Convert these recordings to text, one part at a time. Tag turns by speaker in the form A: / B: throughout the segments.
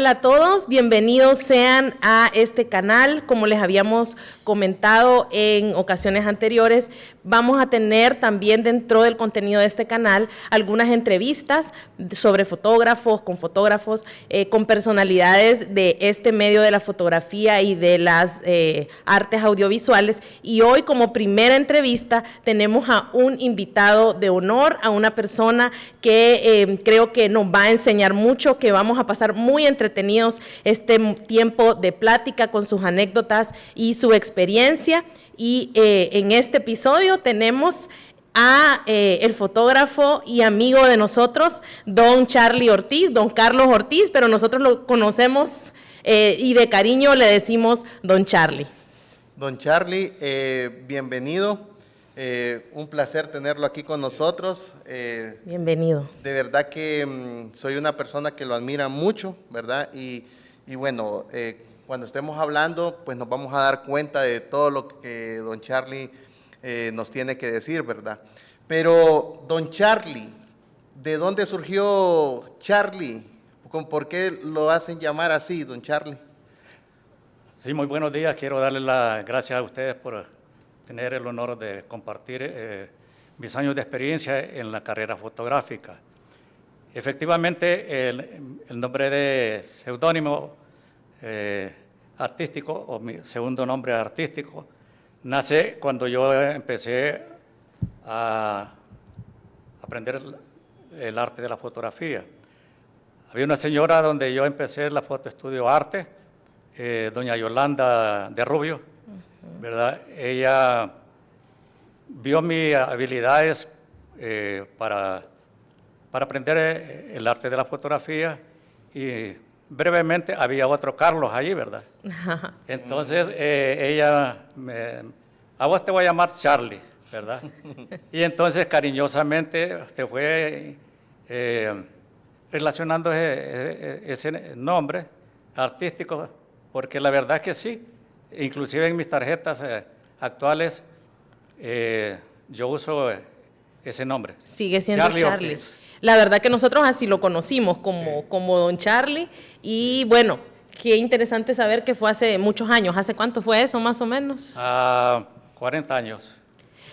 A: Hola a todos, bienvenidos sean a este canal. Como les habíamos comentado en ocasiones anteriores, vamos a tener también dentro del contenido de este canal algunas entrevistas sobre fotógrafos, con personalidades de este medio de la fotografía y de las artes audiovisuales. Y hoy, como primera entrevista, tenemos a un invitado de honor, a una persona que creo que nos va a enseñar mucho, que vamos a pasar muy entretenidos este tiempo de plática con sus anécdotas y su experiencia. Y en este episodio tenemos a el fotógrafo y amigo de nosotros, don Charlie Ortiz, don Carlos Ortiz, pero nosotros lo conocemos y de cariño le decimos don Charlie.
B: Don Charlie, bienvenido. Un placer tenerlo aquí con nosotros.
A: Bienvenido.
B: De verdad que soy una persona que lo admira mucho, ¿verdad? Y bueno, cuando estemos hablando, pues nos vamos a dar cuenta de todo lo que don Charlie nos tiene que decir, ¿verdad? Pero, don Charlie, ¿de dónde surgió Charlie? ¿Por qué lo hacen llamar así, don Charlie?
C: Sí, muy buenos días. Quiero darle las gracias a ustedes por tener el honor de compartir mis años de experiencia en la carrera fotográfica. Efectivamente, el nombre de seudónimo artístico, o mi segundo nombre artístico, nace cuando yo empecé a aprender el arte de la fotografía. Había una señora donde yo empecé la Foto Estudio Arte, doña Yolanda de Rubio, ¿verdad? Ella vio mis habilidades para aprender el arte de la fotografía y brevemente había otro Carlos allí, ¿verdad? Entonces ella a vos te voy a llamar Charlie, ¿verdad? Y entonces cariñosamente se fue relacionando ese nombre artístico, porque la verdad es que sí. Inclusive en mis tarjetas actuales yo uso ese nombre.
A: Sigue siendo Charlie.
C: Ortiz.
A: La verdad que nosotros así lo conocimos como don Charlie. Y bueno, qué interesante saber que fue hace muchos años. ¿Hace cuánto fue eso más o menos?
C: 40 años.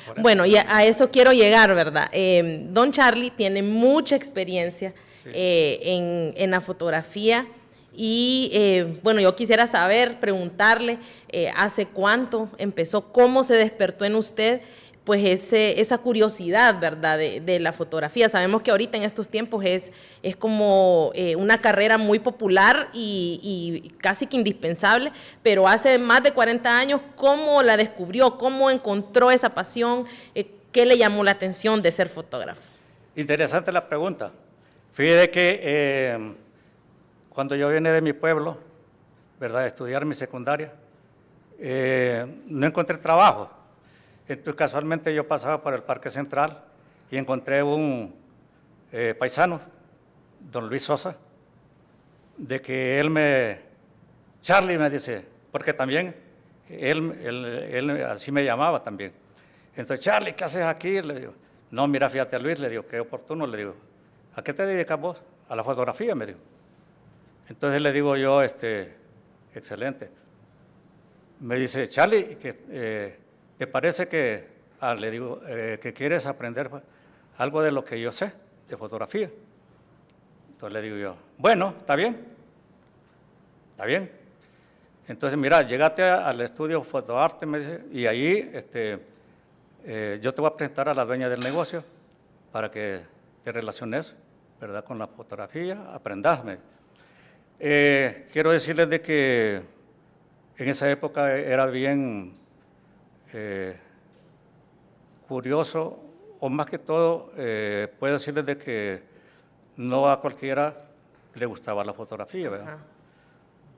C: 40.
A: Bueno, y a eso quiero llegar, ¿verdad? Don Charlie tiene mucha experiencia en la fotografía. Y bueno, yo quisiera preguntarle, ¿hace cuánto empezó? ¿Cómo se despertó en usted pues esa curiosidad, ¿verdad?, de la fotografía? Sabemos que ahorita en estos tiempos es como una carrera muy popular y casi que indispensable, pero hace más de 40 años, ¿cómo la descubrió? ¿Cómo encontró esa pasión? ¿Qué le llamó la atención de ser fotógrafo?
C: Interesante la pregunta. Fíjate que cuando yo vine de mi pueblo, ¿verdad?, a estudiar mi secundaria, no encontré trabajo. Entonces, casualmente yo pasaba por el Parque Central y encontré un paisano, don Luis Sosa, de que Charlie me dice, porque también él así me llamaba también. Entonces, Charlie, ¿qué haces aquí? Le digo, no, mira, fíjate Luis, le digo, qué oportuno, le digo, ¿a qué te dedicas vos? A la fotografía, me dijo. Entonces le digo yo, excelente. Me dice, Charlie, ¿te parece que, le digo, que quieres aprender algo de lo que yo sé de fotografía? Entonces le digo yo, bueno, está bien. Entonces, mira, llegate al estudio Fotoarte, me dice, y ahí yo te voy a presentar a la dueña del negocio para que te relaciones, ¿verdad?, con la fotografía, aprendasme. Quiero decirles de que en esa época era bien curioso, o más que todo, puedo decirles de que no a cualquiera le gustaba la fotografía, ¿verdad?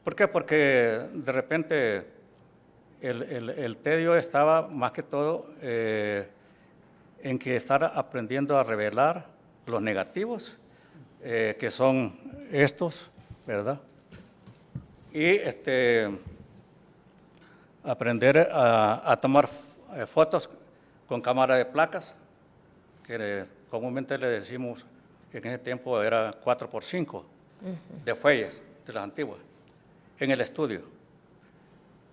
C: ¿Por qué? Porque de repente el tedio estaba más que todo en que estar aprendiendo a revelar los negativos, que son estos, ¿verdad? Y aprender a tomar fotos con cámara de placas, que comúnmente le decimos, en ese tiempo era 4x5 de fuelles. de las antiguas, en el estudio.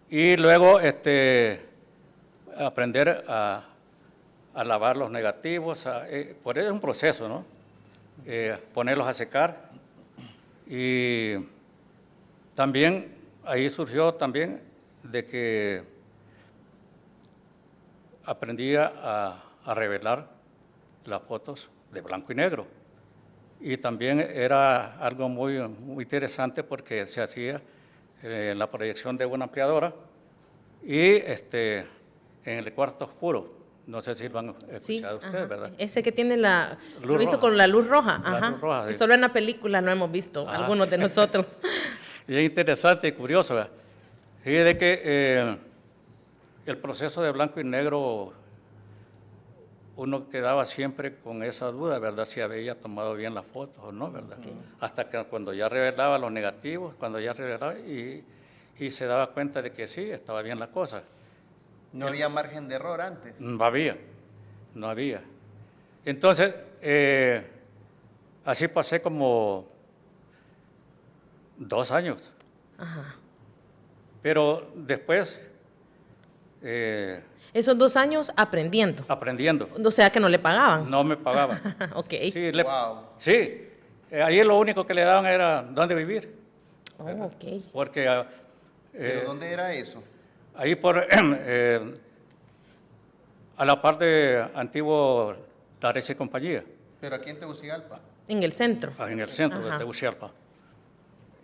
C: Y luego aprender a lavar los negativos, por eso es un proceso, ¿no? Ponerlos a secar. Y también ahí surgió también de que aprendí a revelar las fotos de blanco y negro. Y también era algo muy interesante porque se hacía la proyección de una ampliadora y en el cuarto oscuro. No sé si lo han escuchado ustedes, ¿verdad?
A: Ese que tiene
C: Luz
A: lo hizo
C: roja.
A: con la luz roja.
C: La luz roja,
A: Que
C: sí.
A: solo en la película lo hemos visto, algunos de nosotros.
C: Y es interesante y curioso, ¿verdad? Y de que el proceso de blanco y negro, uno quedaba siempre con esa duda, ¿verdad? Si había tomado bien las fotos o no, ¿verdad? Hasta que cuando ya revelaba los negativos, y se daba cuenta de que sí, estaba bien la cosa.
B: ¿No había margen de error antes?
C: No había. Entonces, así pasé como 2 años.
A: Ajá.
C: Pero después,
A: Esos 2 años aprendiendo.
C: aprendiendo,
A: O sea que no le pagaban.
C: no me pagaban.
A: Ok.
C: Sí,
B: Wow.
C: sí, ahí lo único que le daban era dónde vivir,
A: Oh, ok.
C: porque
B: ¿Pero dónde era eso?
C: ahí por, a la parte de antiguo La Recia y Compañía,
B: ¿Pero aquí en Tegucigalpa?
A: En el centro.
C: en el centro de
A: Ajá.
C: Tegucigalpa.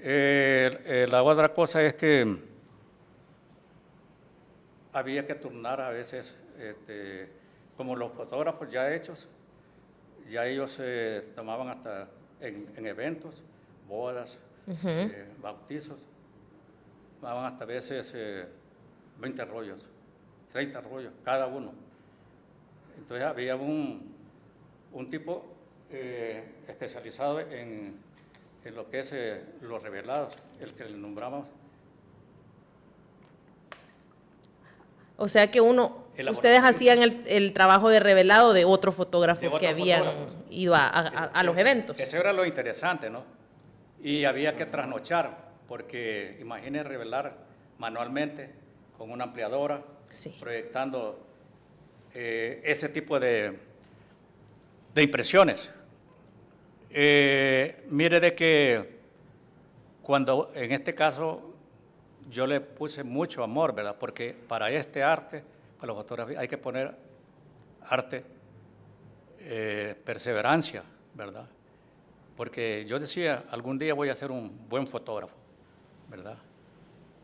C: La otra cosa es que había que turnar a veces, como los fotógrafos ya hechos, ya ellos tomaban hasta en eventos, bodas, bautizos, tomaban hasta veces 20 rollos, 30 rollos, cada uno. Entonces había un tipo especializado en lo que es los revelados, el que le nombramos.
A: O sea que
C: El
A: ustedes
C: laboratorio.
A: hacían el trabajo de revelado de otro fotógrafo
C: De otros
A: que habían
C: fotógrafos.
A: ido a los eventos.
C: Eso era lo interesante, ¿no? Y había que trasnochar, porque imaginen revelar manualmente con una ampliadora,
A: Sí.
C: proyectando ese tipo de impresiones. Mire de que cuando en este caso yo le puse mucho amor, ¿verdad? Porque para este arte, para la fotografía, hay que poner arte, perseverancia, ¿verdad? Porque yo decía, algún día voy a ser un buen fotógrafo, ¿verdad?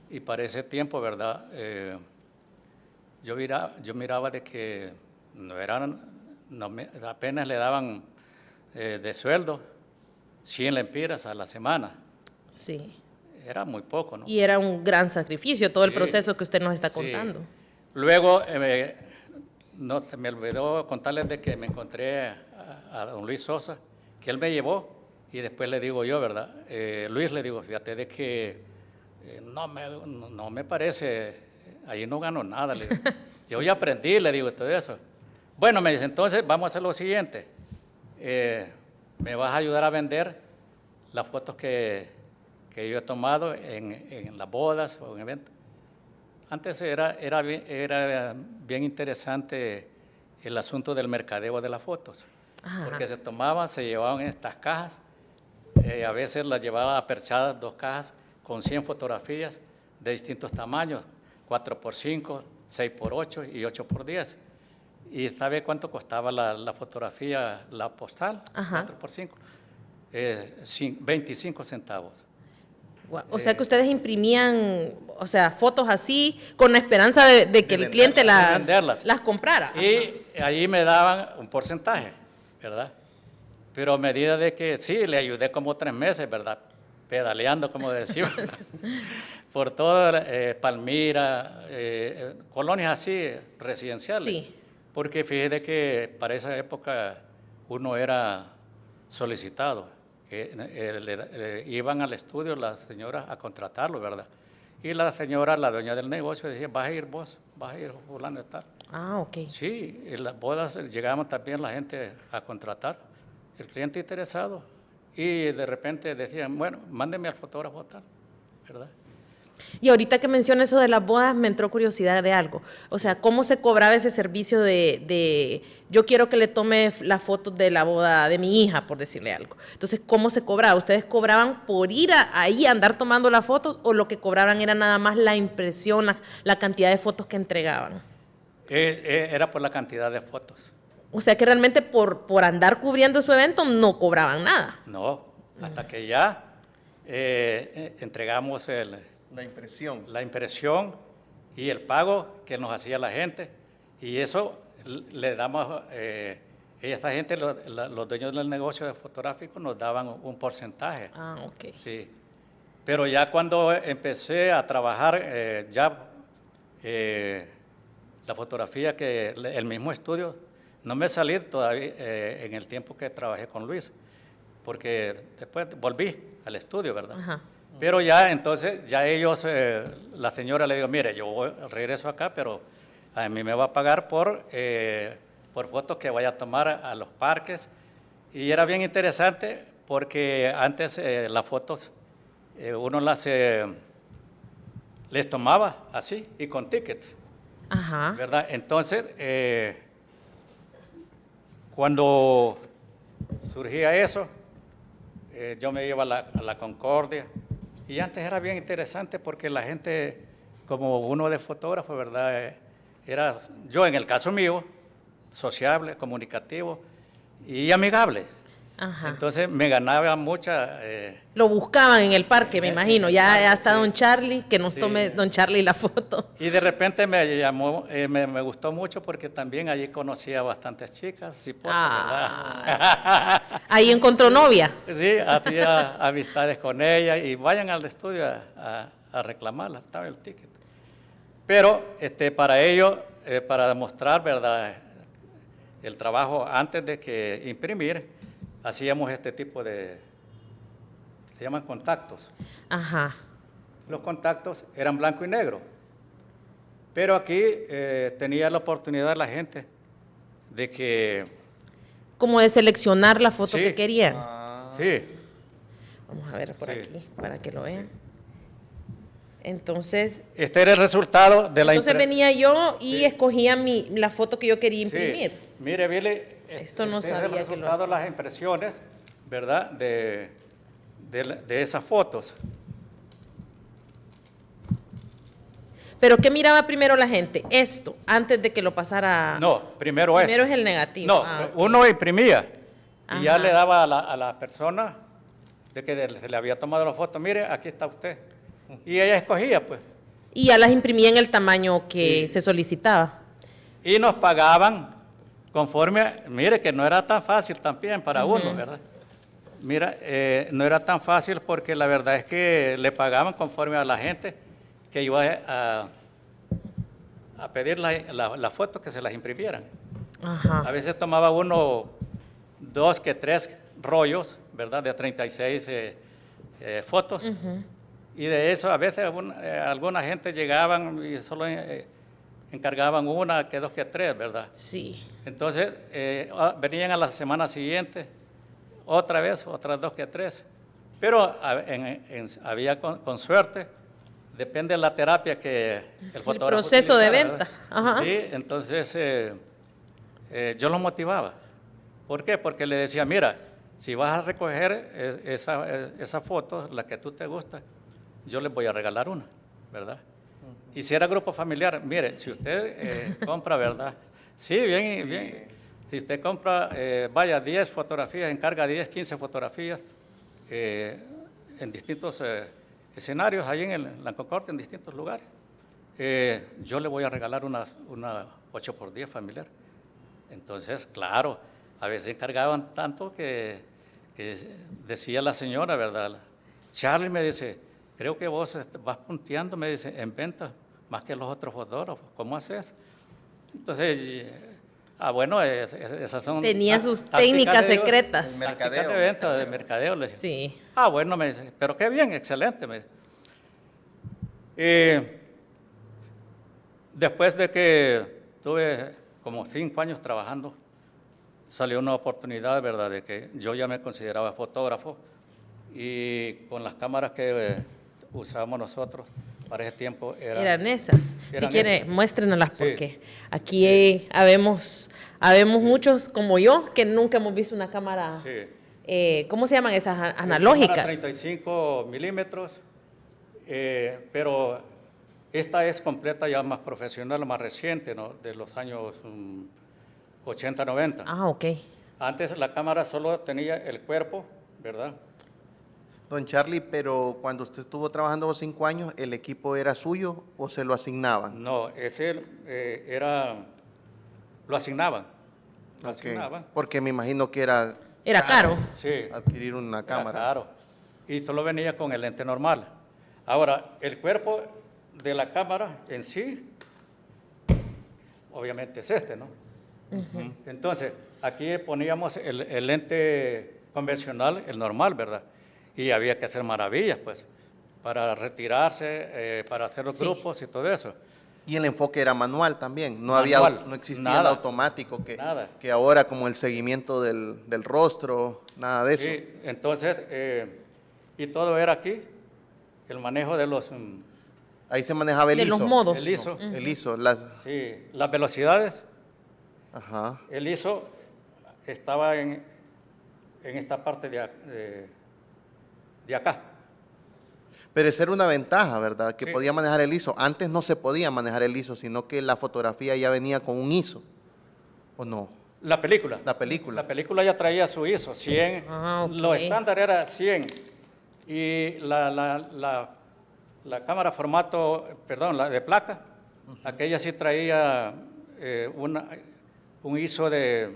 C: Y para ese tiempo, ¿verdad? Yo miraba de que apenas le daban de sueldo 100 lempiras a la semana.
A: Sí.
C: Era muy poco, ¿no?
A: Y era un gran sacrificio todo el
C: Sí,
A: proceso que usted nos está
C: sí.
A: contando.
C: Luego, no se me olvidó contarles de que me encontré a don Luis Sosa, que él me llevó, y después le digo yo, ¿verdad? Luis, le digo, fíjate de que no me parece, ahí no gano nada, le digo. Yo ya aprendí, le digo, todo eso. Bueno, me dice, entonces vamos a hacer lo siguiente, me vas a ayudar a vender las fotos que yo he tomado en las bodas o en eventos. Antes era bien interesante el asunto del mercadeo de las fotos,
A: Ajá.
C: porque se tomaban, se llevaban en estas cajas, a veces las llevaba aperchadas 2 cajas con 100 fotografías de distintos tamaños, 4x5, 6x8 y 8x10. ¿Y sabe cuánto costaba la fotografía, la postal?
A: Ajá.
C: 4x5, 25 centavos.
A: Guau. O sea que ustedes imprimían, o sea, fotos así con la esperanza de que el cliente
C: de venderlas.
A: las comprara.
C: Y ahí me daban un porcentaje, ¿verdad? Pero a medida de que sí, le ayudé como 3 meses, ¿verdad? Pedaleando, como decimos, por todo Palmira, colonias así residenciales.
A: Sí.
C: Porque fíjate que para esa época uno era solicitado. Iban al estudio las señoras a contratarlo, ¿verdad? Y la señora, la dueña del negocio, decía, vas a ir vos, vas a ir fulano y tal.
A: Ah, ok.
C: Sí, en las bodas llegaban también la gente a contratar. El cliente interesado y de repente decían, bueno, mándeme al fotógrafo tal, ¿verdad?
A: Y ahorita que menciona eso de las bodas, me entró curiosidad de algo. O sea, ¿cómo se cobraba ese servicio de yo quiero que le tome las fotos de la boda de mi hija, por decirle algo? Entonces, ¿cómo se cobraba? ¿Ustedes cobraban por ir ahí a andar tomando las fotos o lo que cobraban era nada más la impresión, la cantidad de fotos que entregaban?
C: Era por la cantidad de fotos.
A: O sea, que realmente por andar cubriendo su evento no cobraban nada.
C: No, hasta que ya entregamos
B: La impresión.
C: la impresión y el pago que nos hacía la gente, y eso le damos, esta gente, los dueños del negocio fotográfico nos daban un porcentaje.
A: Ah, ok.
C: Sí, pero ya cuando empecé a trabajar, la fotografía, el mismo estudio, no me salí todavía en el tiempo que trabajé con Luis, porque después volví al estudio, ¿verdad?
A: Ajá.
C: Pero ya entonces, ya ellos, la señora le digo, mire, yo regreso acá, pero a mí me va a pagar por fotos que vaya a tomar a los parques. Y era bien interesante porque antes las fotos uno les tomaba así y con ticket,
A: Ajá.
C: ¿verdad? Entonces, cuando surgía eso, yo me iba a la Concordia. Y antes era bien interesante porque la gente, como uno de fotógrafo, ¿verdad? Yo en el caso mío, sociable, comunicativo y amigable.
A: Ajá.
C: Entonces me ganaba mucha...
A: Lo buscaban en el parque, me imagino. Ya está
C: sí.
A: don Charlie, que nos
C: Sí.
A: tome don Charlie la foto.
C: Y de repente me llamó, me gustó mucho porque también allí conocía a bastantes chicas, cipotas, ¿verdad?
A: Ahí encontró novia.
C: Sí, hacía amistades con ella y vayan al estudio a reclamarla, estaba el ticket. Pero para ello, para demostrar, ¿verdad?, el trabajo antes de que imprimir, hacíamos este tipo se llaman contactos.
A: Ajá.
C: Los contactos eran blanco y negro, pero aquí tenía la oportunidad la gente de que...
A: Como de seleccionar la foto
C: Sí.
A: que querían.
C: Sí,
A: Vamos a ver por
C: Sí.
A: aquí, para que lo vean. Entonces,
C: este era el resultado de la
A: entonces venía yo y
C: Sí.
A: escogía la foto que yo quería
C: Sí.
A: imprimir.
C: Mire, Billy,
A: Esto no
C: este es
A: sabía
C: el
A: que lo
C: resultado de
A: hacía.
C: las impresiones, ¿verdad?, de esas fotos.
A: Pero ¿qué miraba primero la gente? Esto, antes de que lo pasara.
C: No, primero
A: Primero
C: esto.
A: es el negativo.
C: No,
A: Ah, ok.
C: uno imprimía y ya
A: Ajá.
C: le daba a la persona de que se le había tomado la foto, mire, aquí está usted. Y ella escogía, pues.
A: Y ya las imprimía en el tamaño que
C: Sí.
A: se solicitaba.
C: Y nos pagaban conforme, mire que no era tan fácil también para uno, ¿verdad? Mira, no era tan fácil porque la verdad es que le pagaban conforme a la gente que iba a pedir las fotos que se las imprimieran.
A: Ajá.
C: A veces tomaba uno 2 que 3 rollos, ¿verdad?, de 36 fotos. Y de eso a veces alguna gente llegaban y solo encargaban una, que 2 que 3, ¿verdad?
A: Sí.
C: Entonces venían a la semana siguiente, otra vez, otras 2 que 3. Pero había con suerte, depende de la terapia que el fotógrafo
A: proceso de
C: utilizara,
A: venta.
C: ¿verdad?
A: Ajá.
C: Sí, entonces yo los motivaba. ¿Por qué? Porque le decía, mira, si vas a recoger esa foto, la que tú te gusta, yo les voy a regalar una, ¿verdad? Y si era grupo familiar, mire, si usted compra, ¿verdad? Sí, bien, bien. Si usted compra, vaya, 10 fotografías, encarga 10, 15 fotografías en distintos escenarios, ahí en la Concordia, en distintos lugares, yo le voy a regalar una 8x10 familiar. Entonces, claro, a veces encargaban tanto que decía la señora, ¿verdad? Charlie me dice, creo que vos vas punteando, me dice, en venta más que los otros fotógrafos. ¿Cómo haces? Entonces, bueno, esas son...
A: Tenía sus
C: tácticas
A: técnicas
C: de-
A: secretas.
B: De
C: tácticas
B: mercadeo.
C: de venta, de mercadeo. Le dije.
A: Sí.
C: Bueno, me dice, pero qué bien, excelente. Me dice. Después de que tuve como 5 años trabajando, salió una oportunidad, ¿verdad?, de que yo ya me consideraba fotógrafo y con las cámaras que usábamos nosotros para ese tiempo
A: Eran esas. Si
C: eran
A: quiere,
C: esas.
A: muéstrenoslas
C: Sí.
A: porque aquí habemos muchos como yo que nunca hemos visto una cámara.
C: Sí.
A: ¿Cómo se llaman esas?
C: Cámara
A: Analógicas.
C: 35 milímetros, pero esta es completa, ya más profesional, más reciente, ¿no?, de los años 80, 90.
A: Ah, ok.
C: Antes la cámara solo tenía el cuerpo, ¿verdad?
B: Don Charlie, pero cuando usted estuvo trabajando los 5 años, ¿el equipo era suyo o se lo asignaban?
C: No, ese lo asignaban. Lo
B: Ok,
C: asignaban.
B: porque me imagino que era
A: Caro.
C: Sí.
B: adquirir una
C: Era
B: cámara.
C: caro. Y solo venía con el lente normal. Ahora, el cuerpo de la cámara en sí, obviamente es este, ¿no? Entonces, aquí poníamos el lente convencional, el normal, ¿verdad? Y había que hacer maravillas, pues, para retirarse, para hacer los
A: Sí.
C: grupos y todo eso.
B: Y el enfoque era manual también,
C: Manual,
B: no existía
C: nada.
B: el automático
C: Nada.
B: que ahora como el seguimiento del rostro, nada de eso.
C: Sí, entonces, y todo era aquí, el manejo de los,
B: Ahí se manejaba el
A: De
B: ISO.
A: los modos.
C: el ISO.
B: El ISO,
C: Sí, las velocidades.
B: ajá.
C: El ISO estaba en esta parte de acá.
B: Pero esa era una ventaja, ¿verdad? Que
C: Sí.
B: podía manejar el ISO. Antes no se podía manejar el ISO, sino que la fotografía ya venía con un ISO. ¿O no?
C: La película.
B: La película.
C: La película ya traía su ISO, 100.
A: Ah, ok.
C: Lo estándar era 100. Y la cámara formato, perdón, la de placa, aquella sí traía un ISO de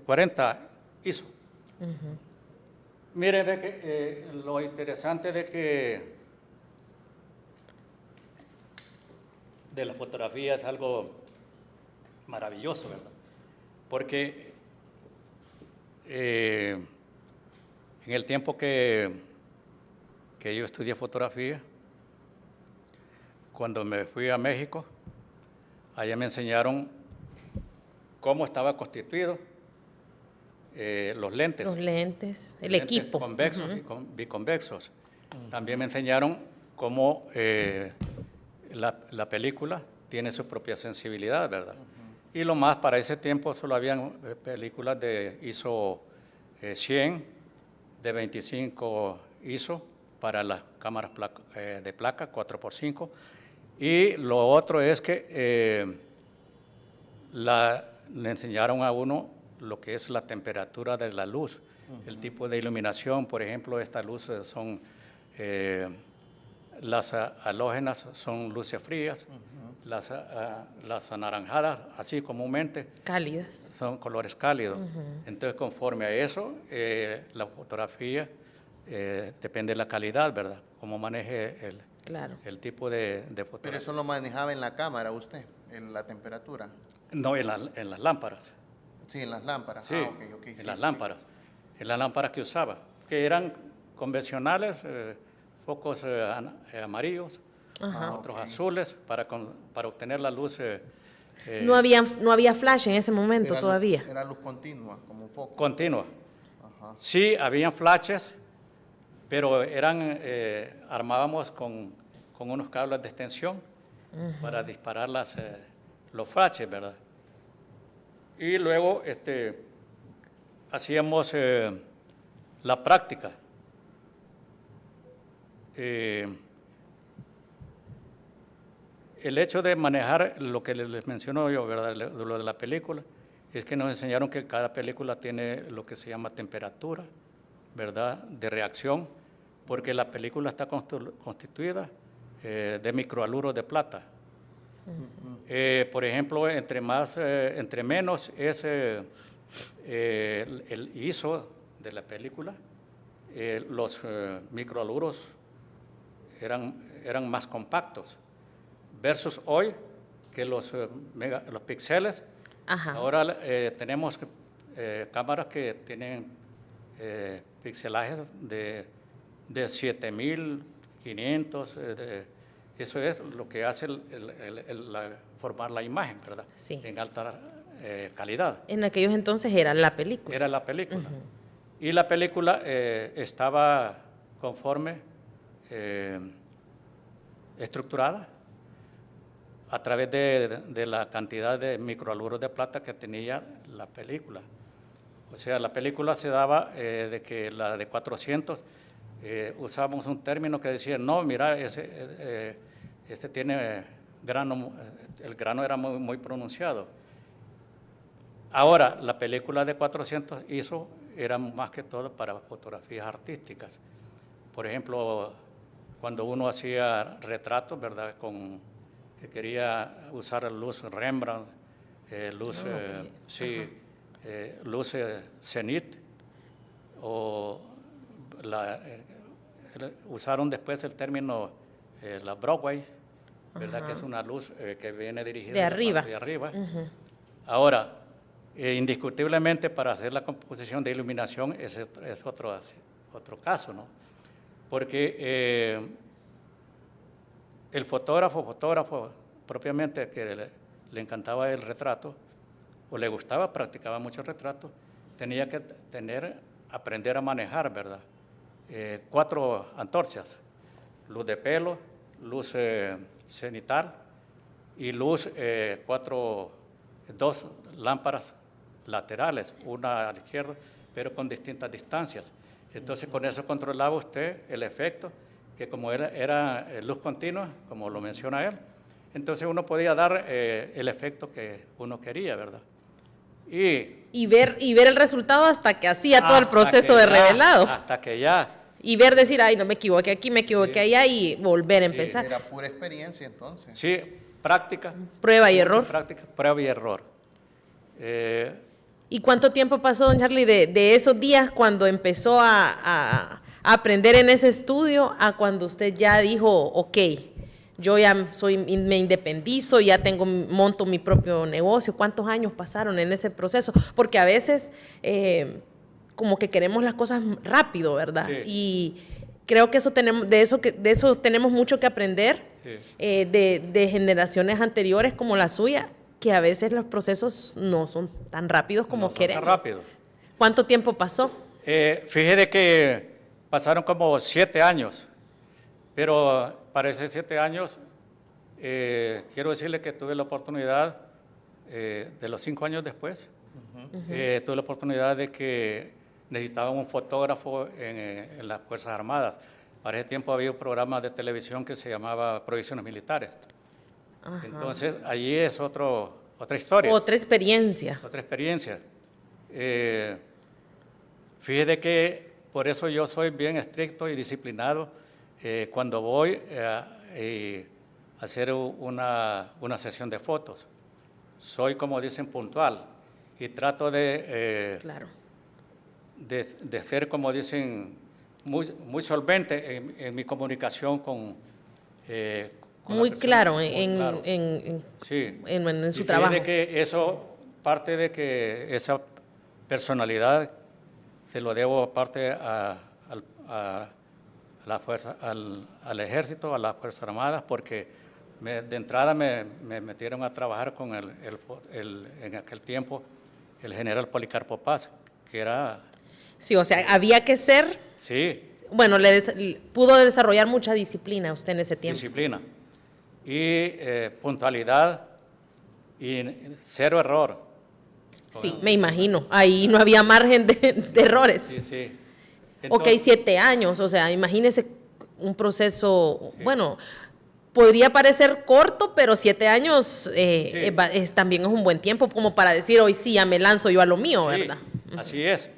C: 40 ISO. Mire, ve que lo interesante de la fotografía es algo maravilloso, ¿verdad? Porque en el tiempo que yo estudié fotografía, cuando me fui a México, allá me enseñaron cómo estaba constituido los lentes.
A: Los lentes, el
C: Lentes
A: equipo.
C: convexos y biconvexos. También me enseñaron cómo la película tiene su propia sensibilidad, ¿verdad? Y lo más, para ese tiempo solo habían películas de ISO 100, de 25 ISO para las cámaras de placa 4x5. Y lo otro es que le enseñaron a uno lo que es la temperatura de la luz, el tipo de iluminación. Por ejemplo, estas luces son, las halógenas son luces frías, las anaranjadas, así comúnmente,
A: Cálidas.
C: son colores cálidos. Entonces, conforme a eso, la fotografía depende de la calidad, ¿verdad? Cómo maneje
A: Claro.
C: el tipo de
B: Pero
C: fotografía.
B: eso lo manejaba en la cámara usted, en la temperatura.
C: No, en las lámparas.
B: Sí, en las lámparas.
C: Sí,
B: Ah, ok, sí,
C: en las
B: sí.
C: lámparas. En las lámparas que usaba, que eran convencionales, focos amarillos, otros azules, para obtener la luz
A: No había flash en ese momento
B: Era
A: todavía.
B: Era luz continua, como un foco.
C: continua.
B: Ajá.
C: Sí, habían flashes, pero armábamos con unos cables de extensión para disparar los flashes, ¿verdad? Y luego hacíamos la práctica. El hecho de manejar lo que les menciono yo, ¿verdad?, lo de la película, es que nos enseñaron que cada película tiene lo que se llama temperatura, ¿verdad?, de reacción, porque la película está constituida de microaluros de plata. Por ejemplo, entre menos es el ISO de la película, los microaluros eran más compactos, versus hoy que los píxeles.
A: Ajá.
C: Ahora tenemos cámaras que tienen pixelajes de 7500, Eso es lo que hace formar la imagen, ¿verdad?
A: Sí.
C: En alta calidad.
A: En aquellos entonces era la película.
C: Era la película. Y la película estaba conforme estructurada a través de la cantidad de microhalúridos de plata que tenía la película. O sea, la película se daba de que la de 400 usábamos un término que decía, no, mira, este tiene grano, el grano era muy pronunciado. Ahora, la película de 400 era más que todo para fotografías artísticas. Por ejemplo, cuando uno hacía retratos, ¿verdad? Que quería usar luz Rembrandt, luz, luz cenit, o usaron después el término la Broadway, ¿verdad? Que es una luz que viene dirigida
A: de arriba.
C: De arriba. Ahora, indiscutiblemente para hacer la composición de iluminación es otro caso, ¿no? Porque el fotógrafo propiamente que le encantaba el retrato o le gustaba, practicaba mucho el retrato, tenía que aprender a manejar, ¿verdad? 4 antorchas, luz de pelo, luz cenital y luz 2 lámparas laterales, una a la izquierda, pero con distintas distancias. Entonces, con eso controlaba usted el efecto, que como era luz continua, como lo menciona él, entonces uno podía dar el efecto que uno quería, ¿verdad? Y
A: ver el resultado hasta que hacía todo el proceso de revelado.
C: Hasta que ya.
A: Y decir, ay, no me equivoqué aquí, me equivoqué allá, y volver a empezar.
B: Era pura experiencia entonces.
C: Sí, práctica.
A: Prueba y error.
C: Práctica, prueba y error.
A: ¿Y cuánto tiempo pasó, don Charlie, de esos días cuando empezó a aprender en ese estudio a cuando usted ya dijo, ok, yo ya me independizo, ya monto mi propio negocio? ¿Cuántos años pasaron en ese proceso? Porque a veces como que queremos las cosas rápido, ¿verdad? Sí. Y creo que de eso tenemos mucho que aprender, sí, de generaciones anteriores como la suya, que a veces los procesos no son tan rápidos como queremos.
C: Tan rápido.
A: ¿Cuánto tiempo pasó?
C: Fíjese que pasaron como 7 años, pero para esos 7 años, quiero decirle que tuve la oportunidad, de los 5 años después, tuve la oportunidad de que necesitaban un fotógrafo en las Fuerzas Armadas. Para ese tiempo había un programa de televisión que se llamaba Proyecciones Militares. Ajá. Entonces, allí es otra historia.
A: Otra experiencia.
C: Otra experiencia. Fíjate que por eso yo soy bien estricto y disciplinado cuando voy a hacer una sesión de fotos. Soy, como dicen, puntual y trato de ser, como dicen, muy solvente en mi comunicación con
A: muy claro
C: en
A: su trabajo.
C: De que eso, parte de que esa personalidad se lo debo aparte a la fuerza, al ejército, a las Fuerzas Armadas, porque de entrada me metieron a trabajar con en aquel tiempo el general Policarpo Paz, que era...
A: Sí, o sea, había que ser...
C: Sí.
A: Bueno, pudo desarrollar mucha disciplina usted en ese tiempo.
C: Disciplina. Y puntualidad y 0 error.
A: Sí, me imagino. Ahí no había margen de errores.
C: Sí, sí.
A: Entonces, ok, 7 años, o sea, imagínese un proceso, sí, bueno, podría parecer corto, pero 7 años también es un buen tiempo como para decir, hoy sí, ya me lanzo yo a lo mío, sí, ¿verdad?
C: Así es.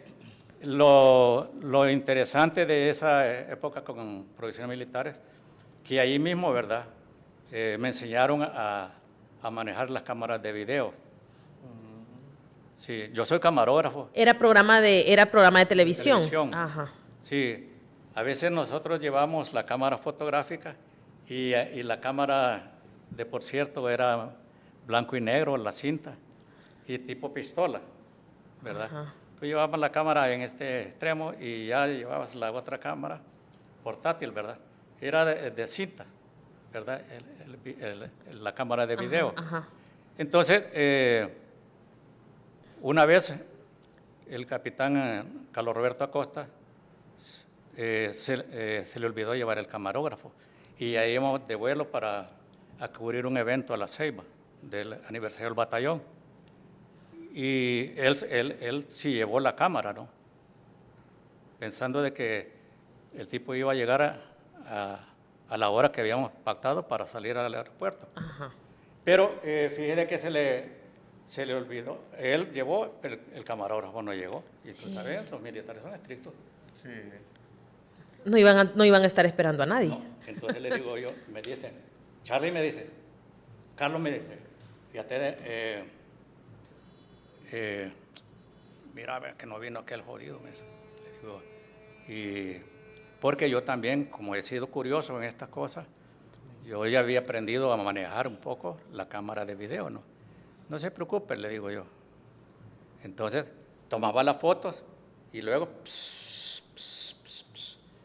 C: Lo interesante de esa época con Proyecciones Militares, que ahí mismo, ¿verdad?, me enseñaron a manejar las cámaras de video. Sí, yo soy camarógrafo.
A: ¿Era programa de televisión?
C: Ajá. Sí, a veces nosotros llevamos la cámara fotográfica y la cámara, por cierto, era blanco y negro, la cinta, y tipo pistola, ¿verdad? Ajá. Tú llevabas la cámara en este extremo y ya llevabas la otra cámara portátil, ¿verdad? Era de cinta. ¿verdad? La cámara de video.
A: Ajá.
C: Entonces, una vez el capitán Carlos Roberto Acosta se le olvidó llevar el camarógrafo y ahí íbamos de vuelo para cubrir un evento a La Ceiba del aniversario del batallón. Y él sí llevó la cámara, ¿no? Pensando de que el tipo iba a llegar a la hora que habíamos pactado para salir al aeropuerto.
A: Ajá.
C: Pero fíjese que se le olvidó. Él llevó, el camarógrafo no llegó. Y tú sabes, los militares son estrictos.
B: Sí.
A: No iban a estar esperando a nadie.
C: No. Entonces le digo yo, me dice, Charlie me dice, Carlos me dice, fíjate, mira, a ver que no vino aquel jodido, me dice. Le digo, y porque yo también, como he sido curioso en estas cosas, yo ya había aprendido a manejar un poco la cámara de video, ¿no? No se preocupe, le digo yo. Entonces, tomaba las fotos y luego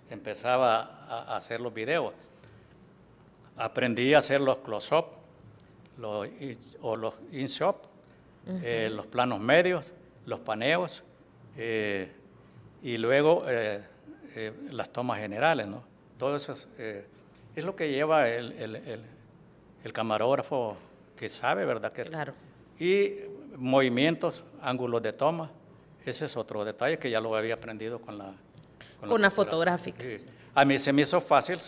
C: empezaba a hacer los videos. Aprendí a hacer los close-up, los in-shot, los planos medios, los paneos, y luego las tomas generales, ¿no? Todo eso es lo que lleva el camarógrafo que sabe, ¿verdad?
A: Claro.
C: Y movimientos, ángulos de toma, ese es otro detalle que ya lo había aprendido con
A: las fotográficas.
C: Sí. A mí se me hizo fácil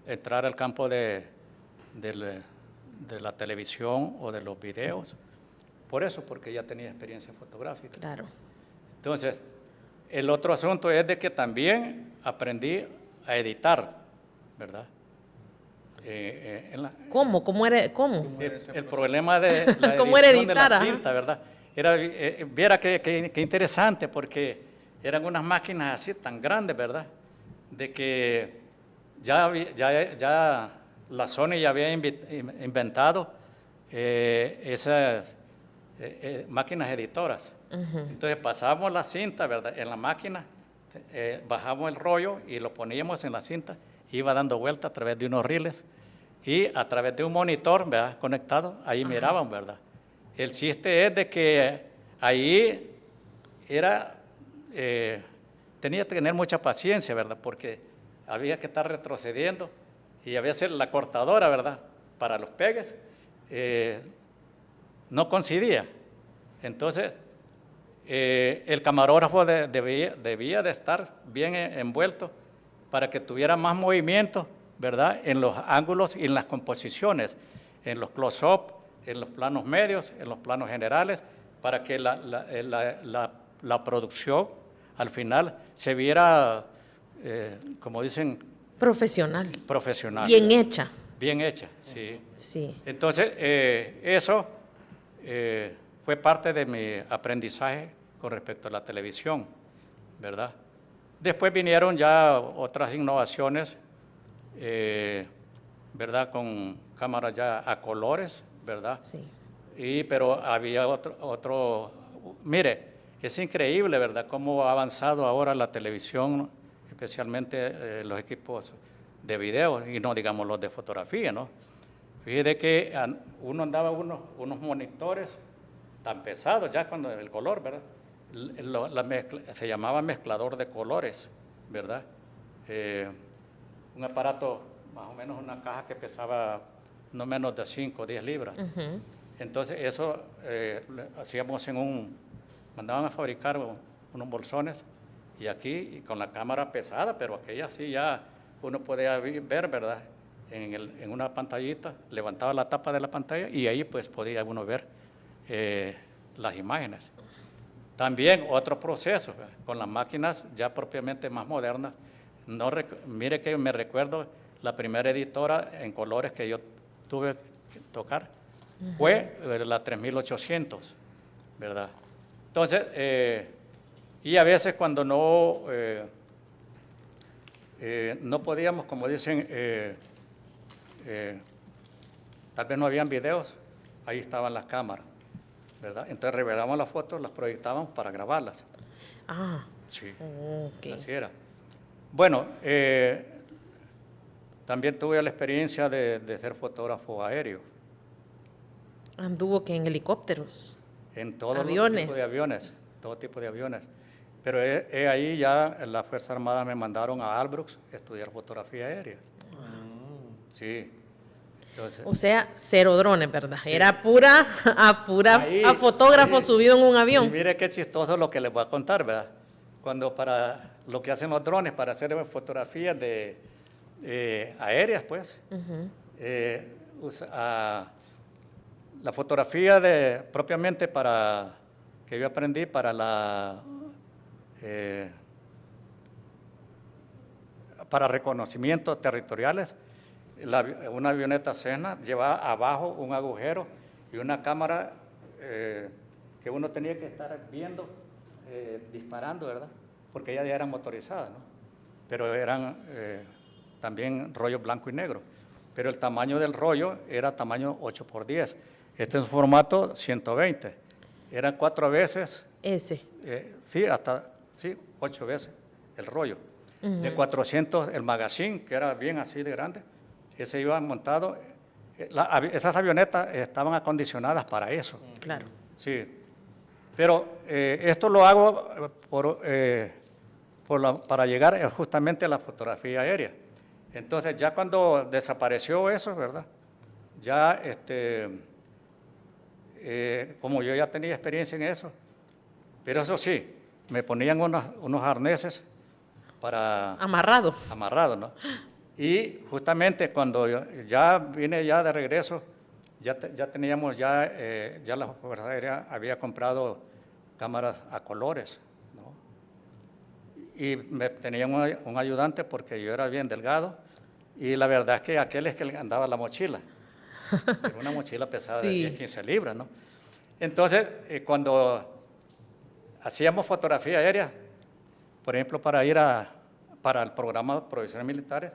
C: entrar al campo de la televisión o de los videos, por eso, porque ya tenía experiencia fotográfica.
A: Claro.
C: Entonces, el otro asunto es de que también aprendí a editar, ¿verdad?
A: ¿Cómo? ¿Cómo era? ¿Cómo?
C: El problema de la
A: ¿Cómo era
C: edición de la
A: editar?
C: cinta, ¿verdad? Era, viera qué interesante, porque eran unas máquinas así tan grandes, ¿verdad? De que ya la Sony ya había inventado esas máquinas editoras. Entonces pasábamos la cinta, ¿verdad? En la máquina, bajamos el rollo y lo poníamos en la cinta, iba dando vuelta a través de unos riles y a través de un monitor, ¿verdad? Conectado, ahí miraban, ¿verdad? El chiste es de que ahí tenía que tener mucha paciencia, ¿verdad? Porque había que estar retrocediendo y a veces la cortadora, ¿verdad? Para los pegues no coincidía. Entonces, el camarógrafo debía de estar bien envuelto para que tuviera más movimiento, ¿verdad? En los ángulos y en las composiciones, en los close-up, en los planos medios, en los planos generales, para que la producción al final se viera, como dicen,
A: profesional.
C: Profesional.
A: Bien hecha.
C: Bien hecha, sí.
A: Sí.
C: Entonces, eso fue parte de mi aprendizaje con respecto a la televisión, ¿verdad? Después vinieron ya otras innovaciones, ¿verdad? Con cámaras ya a colores, ¿verdad?
A: Sí.
C: Pero había otro, mire, es increíble, ¿verdad? Cómo ha avanzado ahora la televisión, especialmente los equipos de video y no digamos los de fotografía, ¿no? Fíjate que uno andaba unos monitores tan pesados ya cuando el color, ¿verdad? Se llamaba mezclador de colores, ¿verdad? Un aparato, más o menos una caja que pesaba no menos de 5 o 10 libras. Entonces eso hacíamos mandaban a fabricar unos bolsones y aquí y con la cámara pesada, pero aquella sí ya uno podía ver, ¿verdad? En una pantallita, levantaba la tapa de la pantalla y ahí pues podía uno ver las imágenes. También otro proceso, ¿verdad? Con las máquinas ya propiamente más modernas. Mire que me recuerdo la primera editora en colores que yo tuve que tocar fue la 3800, ¿verdad? Entonces, y a veces cuando no podíamos, como dicen, tal vez no habían videos, ahí estaban las cámaras, ¿verdad? Entonces revelábamos las fotos, las proyectábamos para grabarlas.
A: Ah.
C: Sí,
A: Okay.
C: así era. Bueno, También tuve la experiencia de ser fotógrafo aéreo.
A: Anduvo que en helicópteros.
C: En todo
A: Aviones.
C: tipo de aviones, todo tipo de aviones. Pero ahí ya la Fuerza Armada me mandaron a Albrook a estudiar fotografía aérea. Sí. Entonces,
A: O sea, cero drones, ¿verdad?
C: Sí.
A: Era a fotógrafo
C: ahí,
A: subido en un
C: y
A: avión.
C: mire qué chistoso lo que les voy a contar, ¿verdad? Cuando para lo que hacen los drones para hacer fotografías aéreas, pues, la fotografía propiamente que yo aprendí para para reconocimientos territoriales, una avioneta Cessna llevaba abajo un agujero y una cámara que uno tenía que estar viendo, disparando, ¿verdad? Porque ellas ya eran motorizadas, ¿no? Pero eran también rollo blanco y negro. Pero el tamaño del rollo era tamaño 8x10. Este es un formato 120. Eran 4 veces.
A: Ese.
C: Sí, 8 veces el rollo. De 400 el magazine, que era bien así de grande, ese iba montado. Esas avionetas estaban acondicionadas para eso.
A: Claro.
C: Sí. Pero esto lo hago para llegar justamente a la fotografía aérea. Entonces, ya cuando desapareció eso, ¿verdad? Ya, como yo ya tenía experiencia en eso, pero eso sí, me ponían unos arneses para...
A: Amarrado,
C: ¿no? Y justamente cuando ya vine ya de regreso, ya teníamos, ya la Fuerza Aérea había comprado cámaras a colores, ¿no? Y me tenían un ayudante porque yo era bien delgado, y la verdad es que aquel es que le andaba la mochila. Era una mochila pesada
A: Sí.
C: de 10, 15 libras, ¿no? Entonces, cuando hacíamos fotografía aérea, por ejemplo, para ir para el programa de provisiones militares,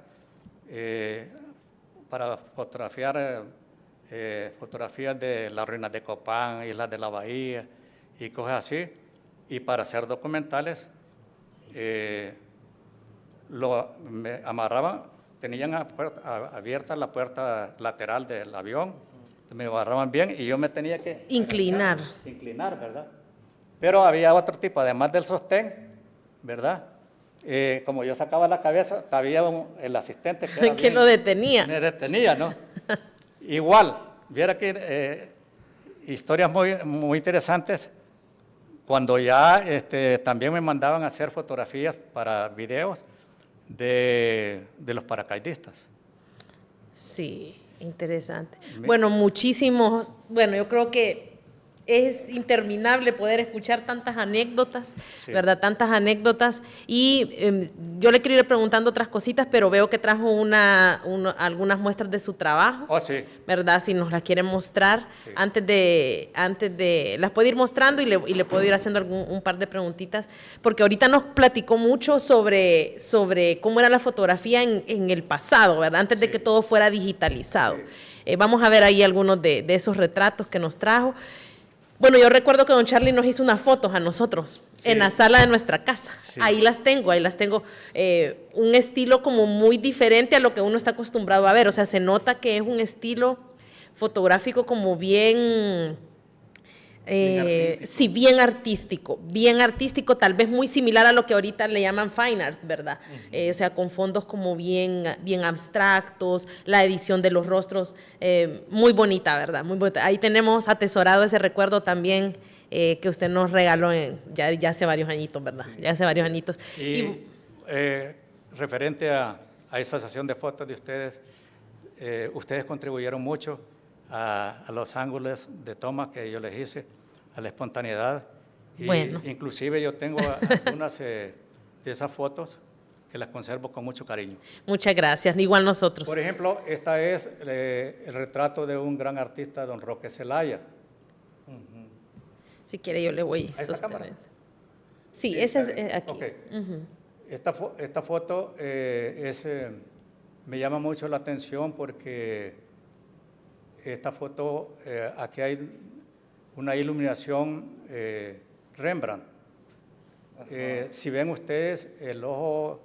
C: para fotografiar fotografías de las ruinas de Copán, Islas de la Bahía y cosas así, y para hacer documentales, me amarraban, tenían abierta la puerta lateral del avión, me amarraban bien y yo me tenía que
A: inclinar.
C: inclinar, ¿verdad? Pero había otro tipo, además del sostén, ¿verdad? Como yo sacaba la cabeza, había el asistente que, era
A: que
C: bien,
A: lo detenía.
C: me detenía, ¿no? Igual, viera que historias muy, muy interesantes, cuando ya también me mandaban a hacer fotografías para videos de los paracaidistas.
A: Sí, interesante. Bueno, yo creo que es interminable poder escuchar tantas anécdotas,
C: Sí.
A: ¿verdad? Tantas anécdotas. Y yo le quiero ir preguntando otras cositas, pero veo que trajo algunas muestras de su trabajo,
C: Oh, sí.
A: ¿verdad? Si nos las quiere mostrar,
C: Sí.
A: antes de las puedo ir mostrando y le puedo ir haciendo un par de preguntitas, porque ahorita nos platicó mucho sobre cómo era la fotografía en el pasado, ¿verdad? Antes de
C: Sí.
A: que todo fuera digitalizado.
C: Sí.
A: Vamos a ver ahí algunos de esos retratos que nos trajo. Bueno, yo recuerdo que don Charlie nos hizo unas fotos a nosotros
C: Sí.
A: en la sala de nuestra casa.
C: Sí.
A: Ahí las tengo. Un estilo como muy diferente a lo que uno está acostumbrado a ver. O sea, se nota que es un estilo fotográfico como bien bien artístico, tal vez muy similar a lo que ahorita le llaman fine art, ¿verdad? O sea, con fondos como bien abstractos, la edición de los rostros, muy bonita, ¿verdad? Muy bonita. Ahí tenemos atesorado ese recuerdo también que usted nos regaló ya hace varios añitos, ¿verdad? Sí. Ya hace varios añitos.
C: Y referente a esa sesión de fotos de ustedes, ustedes contribuyeron mucho a los ángulos de toma que yo les hice, a la espontaneidad. Y
A: bueno.
C: Inclusive yo tengo algunas de esas fotos que las conservo con mucho cariño.
A: Muchas gracias, igual nosotros.
C: Por ejemplo, esta es el retrato de un gran artista, don Roque Zelaya.
A: Si quiere yo le voy
C: sosteniendo.
A: Sí, esa es aquí.
C: Okay. Esta foto me llama mucho la atención porque esta foto, aquí hay una iluminación Rembrandt. Si ven ustedes, el ojo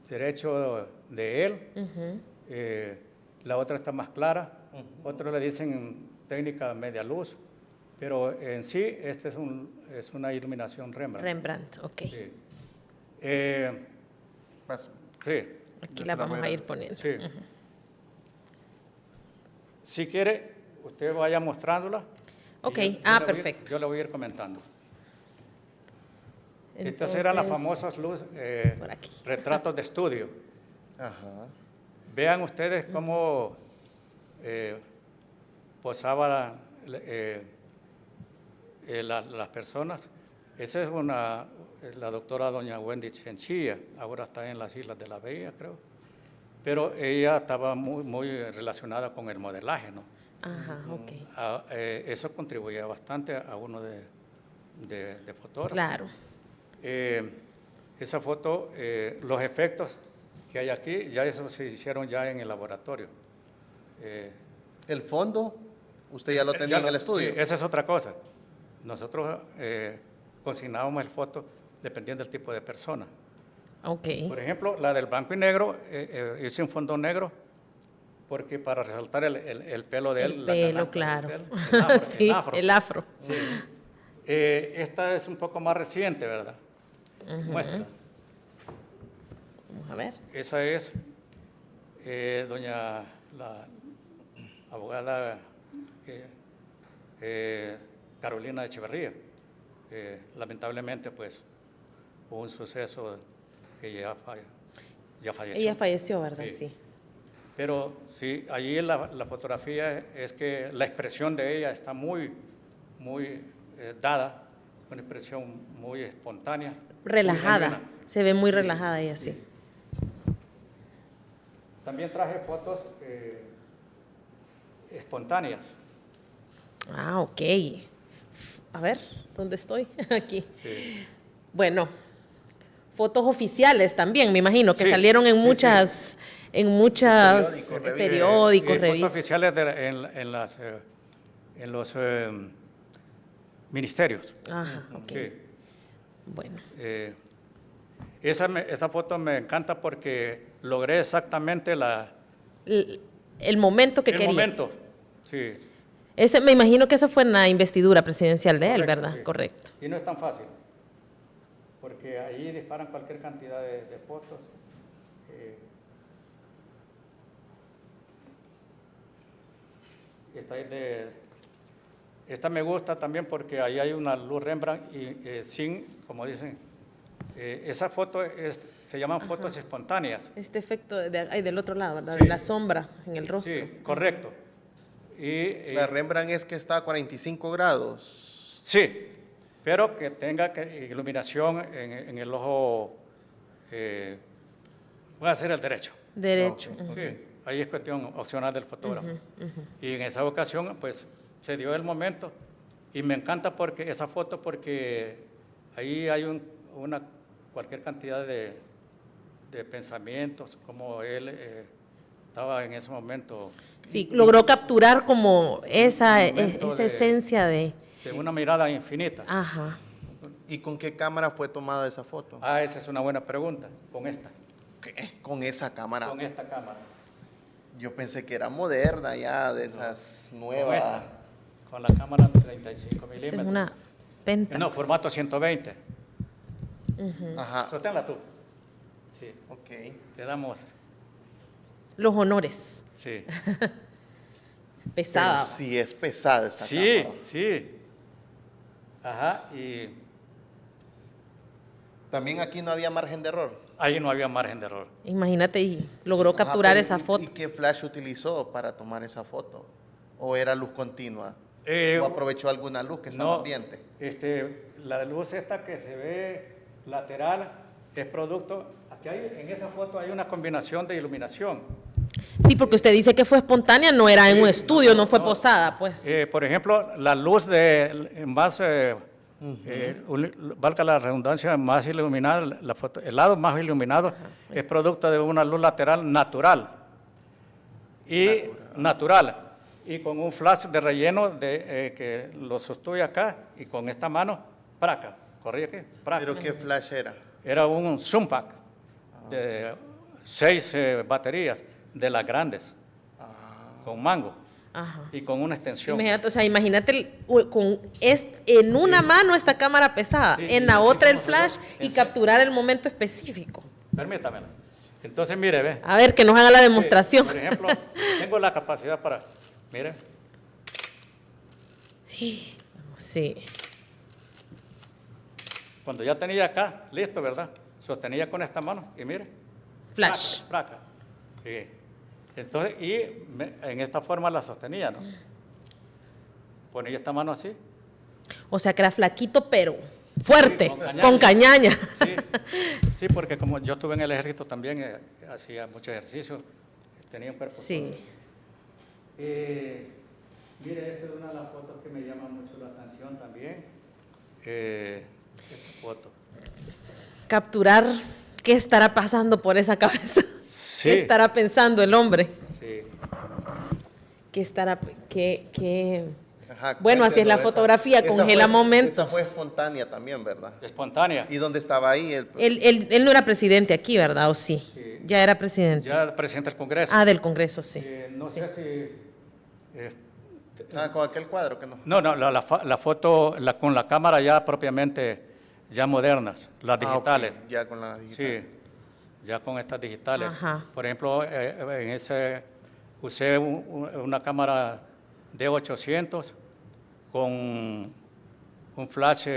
C: derecho de él. La otra está más clara. Otros le dicen técnica media luz. Pero en sí, este es una iluminación Rembrandt.
A: Rembrandt, ok.
C: Sí.
B: Más.
C: Sí.
A: Aquí la vamos a ir poniendo.
C: Sí. Si quiere, usted vaya mostrándola.
A: Ok,
C: y yo
A: perfecto.
C: Yo le voy a ir comentando. Estas
A: Entonces,
C: eran las famosas
A: por aquí.
C: retratos de estudio.
B: Ajá.
C: Vean ustedes cómo posaban las personas. Esa es la doctora doña Wendy Chinchilla, ahora está en las Islas de la Bella, creo. Pero ella estaba muy relacionada con el modelaje, ¿no?
A: Ajá, ok.
C: Eso contribuía bastante a uno de fotógrafo.
A: Claro.
C: Esa foto, los efectos que hay aquí, ya eso se hicieron ya en el laboratorio.
B: El fondo, usted ya lo tenía en el estudio.
C: Sí, esa es otra cosa. Nosotros consignábamos el foto dependiendo del tipo de persona.
A: Ok.
C: Por ejemplo, la del blanco y negro, hice un fondo negro porque para resaltar el pelo de él.
A: El
C: la
A: pelo,
C: canasta
A: claro.
C: del pelo,
A: Sí, el afro.
C: Sí. Esta es un poco más reciente, ¿verdad? Muestra.
A: Vamos a ver.
C: Esa es doña la abogada Carolina Echeverría. Lamentablemente, pues, hubo un suceso que ya falleció.
A: Ella falleció, ¿verdad?
C: Sí.
A: Sí.
C: Pero sí, allí la fotografía es que la expresión de ella está muy dada, una expresión muy espontánea.
A: Relajada.
C: Muy genuina.
A: Se ve muy relajada ella, sí.
C: También traje fotos espontáneas.
A: Ah, ok. A ver, ¿dónde estoy? Aquí.
C: Sí.
A: Bueno, fotos oficiales también, me imagino, que
C: Sí,
A: salieron en
C: sí,
A: muchas, periódicos,
C: Fotos
A: revistas.
C: oficiales en los ministerios.
A: Ajá, ok.
C: Sí.
A: Bueno,
C: Esa foto me encanta porque logré exactamente
A: el momento que
C: el
A: quería.
C: momento. Sí.
A: Me imagino que eso fue en la investidura presidencial de él,
C: Correcto,
A: ¿verdad?
C: sí.
A: Correcto.
C: Y no es tan fácil, porque ahí disparan cualquier cantidad de fotos. Esta me gusta también porque ahí hay una luz Rembrandt y sin, como dicen, esa foto se llaman fotos espontáneas.
A: Este efecto del otro lado, ¿verdad?
C: Sí.
A: De la sombra en el rostro.
C: Sí, correcto. Y,
B: La Rembrandt es que está a 45 grados.
C: sí, pero que tenga iluminación en el ojo, voy a hacer el derecho.
A: Derecho.
B: Ok.
C: Sí, ahí es cuestión opcional del fotógrafo. Y en esa ocasión, pues, se dio el momento y me encanta porque esa foto, porque ahí hay cualquier cantidad de pensamientos, como él estaba en ese momento.
A: Sí, logró capturar como esa
C: momento
A: esencia de...
C: De una mirada infinita.
A: Ajá.
B: ¿Y con qué cámara fue tomada esa foto?
C: Esa es una buena pregunta. Con esta.
B: ¿Qué? Con esa cámara.
C: Con esta cámara.
B: Yo pensé que era moderna ya, de esas
C: Con
B: nuevas.
C: esta. Con la cámara 35
A: Esa
C: milímetros.
A: es una Pentax.
C: No, formato 120.
B: Ajá.
C: Sosténla tú. Sí.
B: Ok.
C: Te damos.
A: Los honores.
C: Sí.
A: Pesada.
B: Pero sí es pesada esta
C: Sí,
B: cámara.
C: sí. Ajá. Y
B: También aquí no había margen de error.
C: ahí no había margen de error.
A: Imagínate, y logró
B: Ajá,
A: capturar
B: pero
A: esa
B: ¿y
A: foto.
B: qué flash utilizó para tomar esa foto? ¿O era luz continua?
C: Eh,
B: ¿O aprovechó alguna luz que estaba ambiente?
C: La luz esta que se ve lateral es producto. Aquí en esa foto hay una combinación de iluminación.
A: Sí, porque usted dice que fue espontánea, no era en
C: Sí,
A: un estudio, no fue
C: no.
A: posada, pues.
C: Por ejemplo, la luz más, valga la redundancia, más iluminada, el lado más iluminado es producto de una luz lateral natural. Y con un flash de relleno que lo sostuve acá y con esta mano, praca, corría aquí, praca.
B: ¿Pero qué flash era?
C: Era un zoom pack de 6 baterías de las grandes, con mango
A: Ajá.
C: y con una extensión.
A: Imagínate, o sea, imagínate en una mano esta cámara pesada,
C: Sí,
A: en
C: y
A: la
C: así
A: otra el
C: como
A: flash
C: se
A: y
C: ve,
A: capturar el momento específico.
C: Permítamelo. Entonces, mire, ve.
A: A ver, que nos haga la demostración.
C: Sí, por ejemplo, tengo la capacidad para, mire,
A: Sí.
C: cuando ya tenía acá, listo, ¿verdad? Sostenía con esta mano y mire.
A: Flash.
C: Placa. Sí. Entonces, en esta forma la sostenía, ¿no? Ponía esta mano así.
A: O sea, que era flaquito, pero fuerte,
C: Sí,
A: con cañaña.
C: Sí, sí, porque como yo estuve en el ejército también, hacía mucho ejercicio, tenía un cuerpo.
A: Sí.
C: Mire, esta es una de las fotos que me llama mucho la atención también. Esta foto.
A: Capturar qué estará pasando por esa cabeza.
C: Sí.
A: ¿Qué estará pensando el hombre?
C: Sí.
A: ¿Qué estará, qué?
B: Ajá,
A: Bueno, así es la
B: cuéntenos,
A: fotografía, congela momentos.
B: Esa fue espontánea también, ¿verdad?
C: Espontánea.
B: ¿Y dónde estaba ahí?
A: Él no era presidente aquí, ¿verdad? ¿O sí?
C: Sí.
A: Ya era presidente.
C: Ya el presidente del Congreso.
A: Ah, del Congreso, sí.
C: No
A: Sí.
C: sé si...
B: Con aquel cuadro que no.
C: No, la foto con la cámara ya propiamente, ya modernas, las digitales.
B: Ok, ya con la digital.
C: Sí, ya con estas digitales.
A: Ajá.
C: Por ejemplo, en ese usé una cámara D800 con un flash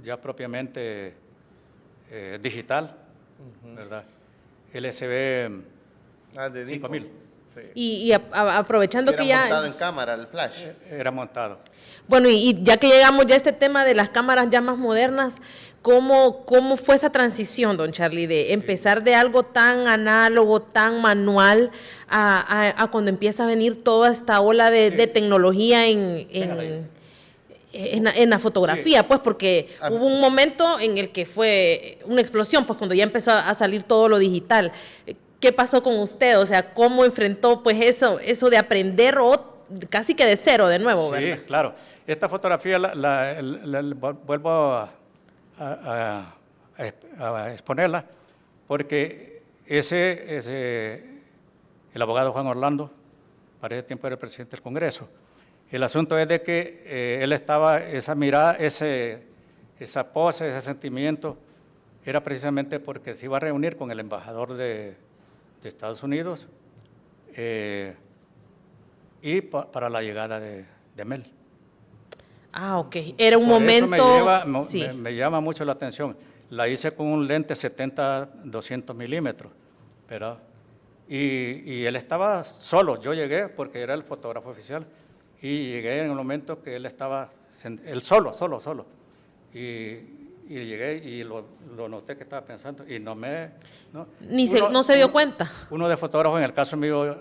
C: ya propiamente digital, ¿verdad? LSB
B: De
C: 5000.
B: Nikon. Sí.
A: Y aprovechando que
B: Era
A: ya...
B: montado en cámara el flash.
C: Era montado.
A: Bueno, y ya que llegamos ya a este tema de las cámaras ya más modernas, ¿cómo fue esa transición, don Charlie, de empezar de algo tan análogo, tan manual, a cuando empieza a venir toda esta ola de tecnología en la fotografía?
C: Sí.
A: Pues porque hubo un momento en el que fue una explosión, pues cuando ya empezó a salir todo lo digital. ¿Qué pasó con usted? O sea, ¿cómo enfrentó pues eso de aprender casi que de cero de nuevo,
C: Sí,
A: verdad?
C: claro. Esta fotografía vuelvo a exponerla porque el abogado Juan Orlando, para ese tiempo era el presidente del Congreso. El asunto es de que él estaba, esa mirada, esa pose, ese sentimiento, era precisamente porque se iba a reunir con el embajador de Estados Unidos y para la llegada de Mel.
A: Ah, ok. Era un
C: Por eso
A: momento... sí.
C: me llama mucho la atención. La hice con un lente 70-200 milímetros, ¿verdad? Y él estaba solo. Yo llegué porque era el fotógrafo oficial y llegué en el momento que él estaba, él solo. Y llegué y lo noté que estaba pensando y no se
A: dio cuenta.
C: Uno de fotógrafos, en el caso mío,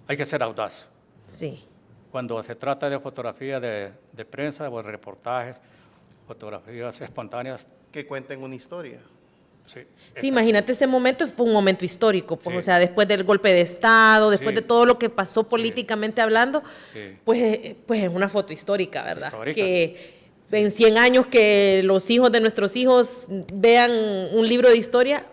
C: hay que ser audaz.
A: Sí.
C: Cuando se trata de fotografía de prensa o reportajes, fotografías espontáneas.
B: Que cuenten una historia.
C: Sí,
A: Sí, imagínate ese momento, fue un momento histórico, pues,
C: Sí.
A: o sea, después del golpe de Estado, después
C: Sí.
A: de todo lo que pasó políticamente hablando,
C: Sí.
A: pues es una foto histórica, ¿verdad?
C: Histórica.
A: Que en 100 años que los hijos de nuestros hijos vean un libro de historia,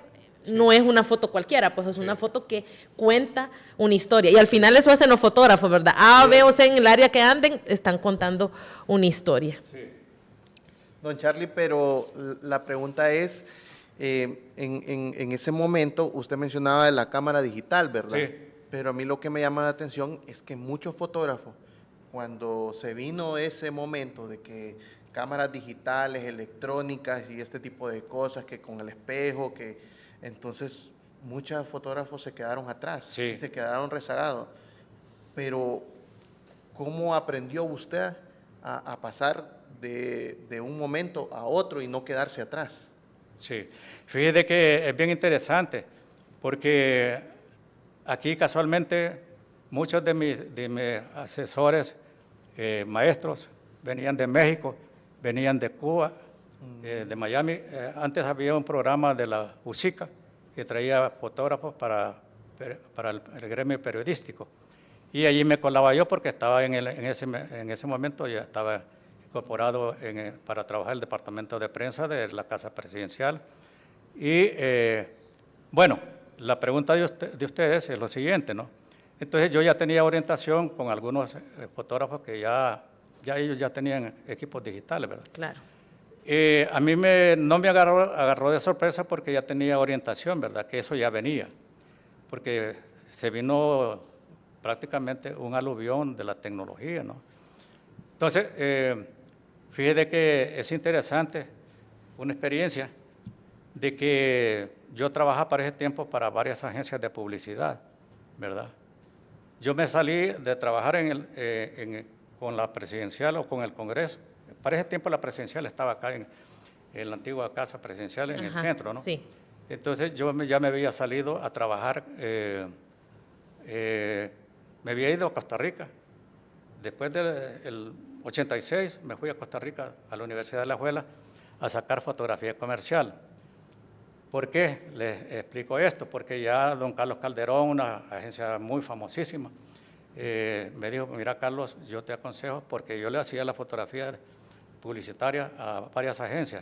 A: no es una foto cualquiera, pues es una foto que cuenta una historia. Y al final eso hacen los fotógrafos, ¿verdad? A, B o C en el área que anden, están contando una historia.
C: Sí.
B: Don Charlie, pero la pregunta es, en ese momento usted mencionaba de la cámara digital, ¿verdad?
C: Sí.
B: Pero a mí lo que me llama la atención es que muchos fotógrafos, cuando se vino ese momento de que cámaras digitales, electrónicas y este tipo de cosas, que con el espejo, entonces muchos fotógrafos se quedaron atrás,
C: Sí.
B: y se quedaron rezagados. Pero, ¿cómo aprendió usted a pasar de un momento a otro y no quedarse atrás?
C: Sí, fíjate que es bien interesante, porque aquí casualmente muchos de mis asesores, maestros, venían de México, venían de Cuba, de Miami. Antes había un programa de la USICA que traía fotógrafos para el gremio periodístico. Y allí me colaba yo porque estaba en ese momento, ya estaba incorporado para trabajar en el departamento de prensa de la Casa Presidencial y Bueno, la pregunta de ustedes es lo siguiente, ¿no? Entonces yo ya tenía orientación con algunos fotógrafos que ya ellos ya tenían equipos digitales, ¿verdad?
A: Claro.
C: A mí no me agarró de sorpresa porque ya tenía orientación, ¿verdad? Que eso ya venía, porque se vino prácticamente un aluvión de la tecnología, ¿no? Entonces, fíjate que es interesante una experiencia de que yo trabajaba para ese tiempo para varias agencias de publicidad, ¿verdad? Yo me salí de trabajar con la presidencial o con el Congreso. Para ese tiempo la presidencial estaba acá en la antigua casa presidencial en el centro, ¿no?
A: Sí.
C: Entonces yo ya me había salido a trabajar, me había ido a Costa Rica. Después del 86 me fui a Costa Rica, a la Universidad de Alajuela, a sacar fotografía comercial. ¿Por qué les explico esto? Porque ya don Carlos Calderón, una agencia muy famosísima, me dijo, mira Carlos, yo te aconsejo, porque yo le hacía la fotografía publicitaria a varias agencias,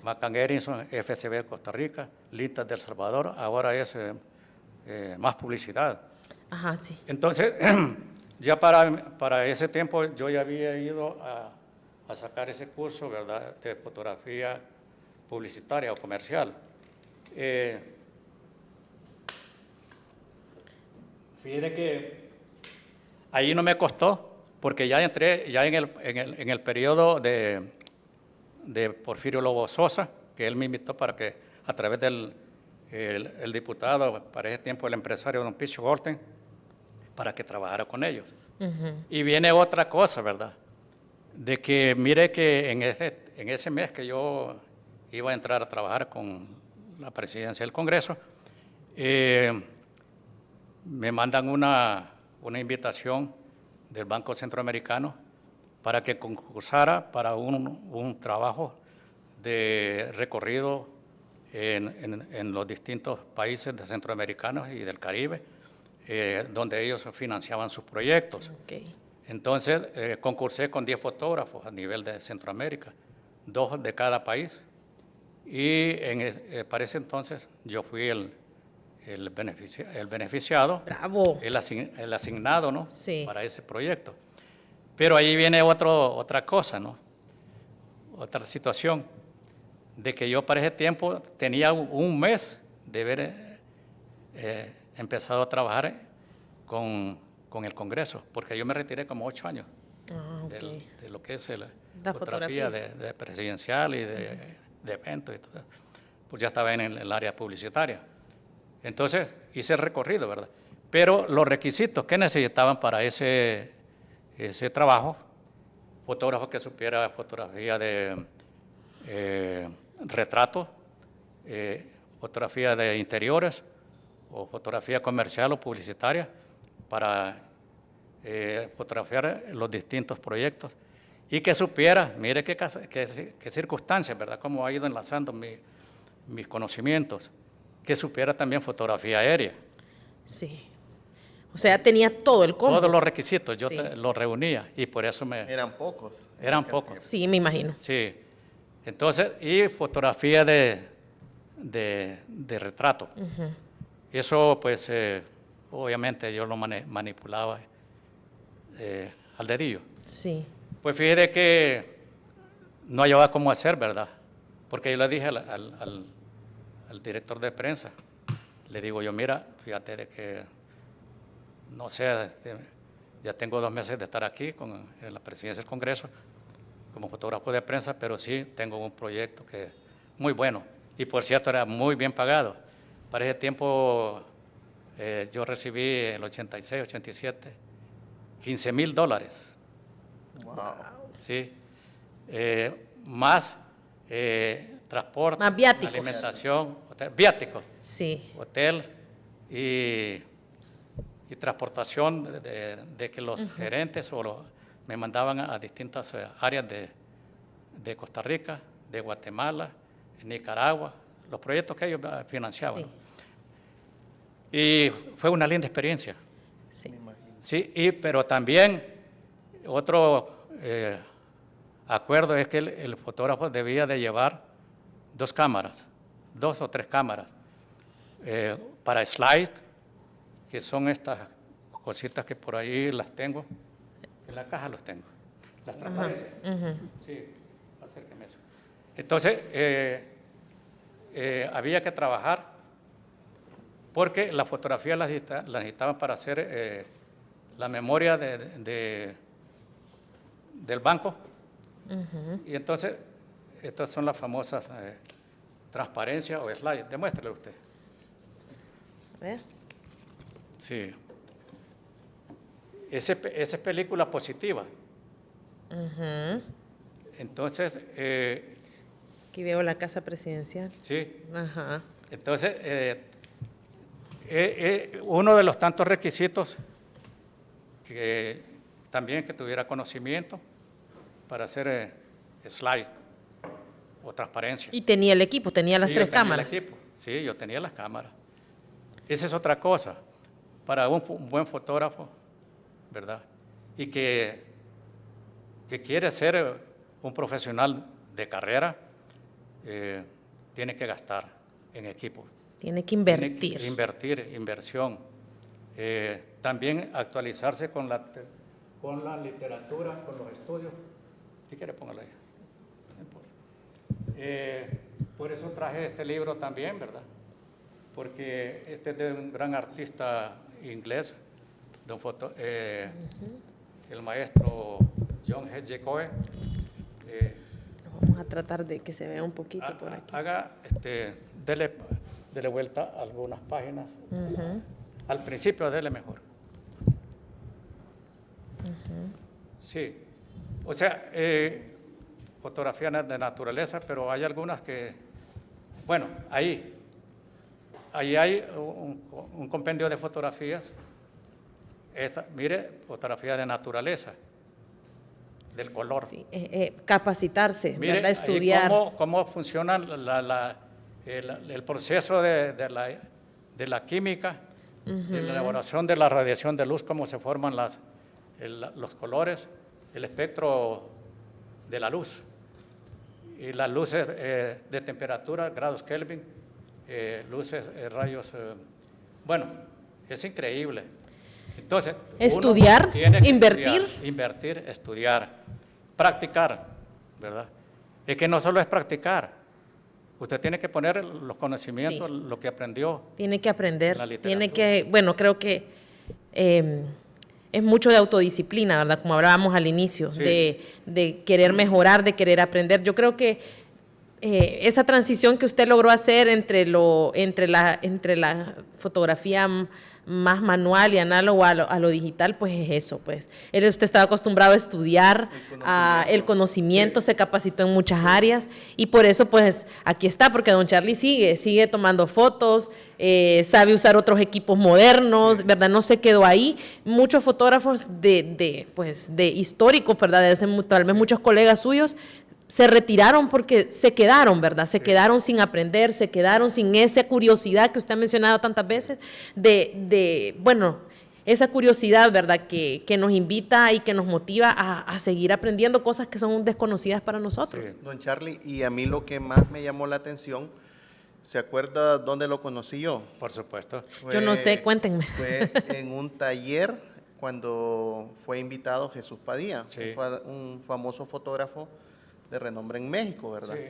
C: McCann Erickson, FCB de Costa Rica, Lintas de El Salvador, ahora es más publicidad.
A: Ajá, sí.
C: Entonces, ya para ese tiempo yo ya había ido a sacar ese curso, ¿verdad?, de fotografía publicitaria o comercial. Fíjate que ahí no me costó, porque ya entré ya en el periodo de Porfirio Lobo Sosa, que él me invitó para que a través del el diputado, para ese tiempo el empresario don Picho Gorten, para que trabajara con ellos. Y viene otra cosa, ¿verdad? De que mire que en ese mes que yo iba a entrar a trabajar con la presidencia del Congreso, me mandan una invitación del Banco Centroamericano para que concursara para un trabajo de recorrido en los distintos países de centroamericanos y del Caribe, donde ellos financiaban sus proyectos.
A: Okay.
C: Entonces, concursé con 10 fotógrafos a nivel de Centroamérica, 2 de cada país. Y para ese entonces yo fui el beneficiado,
A: ¡Bravo!
C: el asignado, ¿no?
A: Sí.
C: Para ese proyecto. Pero ahí viene otra cosa, ¿no? Otra situación, de que yo para ese tiempo tenía un mes de haber empezado a trabajar con el Congreso, porque yo me retiré como 8 años
A: Okay.
C: de lo que es la
A: fotografía
C: de presidencial y de eventos y todo eso. Pues ya estaba en el área publicitaria. Entonces hice el recorrido, ¿verdad? Pero los requisitos que necesitaban para ese trabajo, fotógrafo que supiera fotografía de retratos, fotografía de interiores o fotografía comercial o publicitaria para fotografiar los distintos proyectos y que supiera, mire qué circunstancias, ¿verdad? Cómo ha ido enlazando mis conocimientos, que supiera también fotografía aérea.
A: Sí. O sea, tenía todo el combo.
C: Todos los requisitos, yo
A: Sí.
C: los reunía y por eso
B: Eran pocos.
C: eran pocos.
A: Sí, me imagino.
C: Sí. Entonces, y fotografía de retrato. Eso, pues, obviamente yo lo manipulaba al dedillo.
A: Sí.
C: Pues fíjate que no hallaba cómo hacer, ¿verdad? Porque yo le dije al director de prensa, le digo yo, mira, fíjate de que, no sé, ya tengo 2 meses de estar aquí en la presidencia del Congreso como fotógrafo de prensa, pero sí tengo un proyecto que es muy bueno y por cierto era muy bien pagado. Para ese tiempo yo recibí el 86, 87, $15,000.
B: Wow.
C: Sí, más transporte,
A: Más viáticos.
C: alimentación, viáticos,
A: Sí.
C: hotel y transportación de que los gerentes me mandaban a distintas áreas de Costa Rica, de Guatemala, Nicaragua, los proyectos que ellos financiaban.
A: Sí.
C: ¿No? Y fue una linda experiencia.
A: Sí.
C: Sí, pero también otro acuerdo es que el fotógrafo debía de llevar 2 cámaras, 2 o 3 cámaras. para slide, que son estas cositas que por ahí las tengo, en la caja los tengo, las transparencias. Sí, acérqueme eso. Entonces, había que trabajar porque las fotografías las necesitaban para hacer la memoria del banco. Y entonces, estas son las famosas transparencias o slides. Demuéstrele usted.
A: A ver.
C: Sí. Esa es película positiva. Entonces,
A: Aquí veo la casa presidencial.
C: sí.
A: Ajá.
C: Entonces, uno de los tantos requisitos que también que tuviera conocimiento para hacer slide o transparencia.
A: Y tenía el equipo, tenía las
C: Sí,
A: tres
C: yo tenía el
A: cámaras.
C: equipo. Sí, yo tenía las cámaras. Esa es otra cosa para un buen fotógrafo, ¿verdad? Y que quiere ser un profesional de carrera, tiene que gastar en equipo.
A: Tiene que
C: Tiene
A: invertir.
C: que inversión. También actualizarse con la literatura, con los estudios. Si quiere, póngalo ahí. No importa. Por eso traje este libro también, ¿verdad? Porque este es de un gran artista inglés, el maestro John Hedge Coe.
A: Vamos a tratar de que se vea un poquito por aquí.
C: Dele vuelta a algunas páginas. Al principio dele mejor. Sí, o sea, fotografía de naturaleza, pero hay algunas que, bueno, ahí hay un compendio de fotografías. Mire, fotografía de naturaleza, del color.
A: Sí, capacitarse,
C: Mire,
A: ¿verdad? Estudiar.
C: Cómo funciona el proceso de la química, de la elaboración de la radiación de luz, cómo se forman los colores, el espectro de la luz. Y las luces de temperatura, grados Kelvin, luces, rayos. Bueno, es increíble. Entonces,
A: estudiar,
C: uno tiene que
A: invertir.
C: Invertir, estudiar, practicar, ¿verdad? Es que no solo es practicar, usted tiene que poner los conocimientos,
A: Sí.
C: lo que aprendió.
A: Tiene que aprender,
C: La literatura.
A: tiene que, bueno, creo que es mucho de autodisciplina, ¿verdad? Como hablábamos al inicio,
C: Sí.
A: de querer mejorar, de querer aprender. Yo creo que esa transición que usted logró hacer entre la fotografía más manual y análogo a lo digital, pues es eso, pues. Usted estaba acostumbrado a estudiar el conocimiento, se capacitó en muchas áreas y por eso, pues, aquí está, porque don Charlie sigue tomando fotos, sabe usar otros equipos modernos, ¿verdad? No se quedó ahí. Muchos fotógrafos de históricos, ¿verdad? Tal vez muchos colegas suyos se retiraron porque se quedaron, ¿verdad? Se quedaron sin aprender, se quedaron sin esa curiosidad que usted ha mencionado tantas veces, bueno, esa curiosidad, ¿verdad? Que nos invita y que nos motiva a seguir aprendiendo cosas que son desconocidas para nosotros.
C: Sí.
B: Don Charlie, y a mí lo que más me llamó la atención, ¿se acuerda dónde lo conocí yo?
C: Por supuesto.
A: Yo no sé, cuéntenme.
B: Fue en un taller cuando fue invitado Jesús Padilla,
C: Sí.
B: un famoso fotógrafo de renombre en México, ¿verdad?
C: Sí.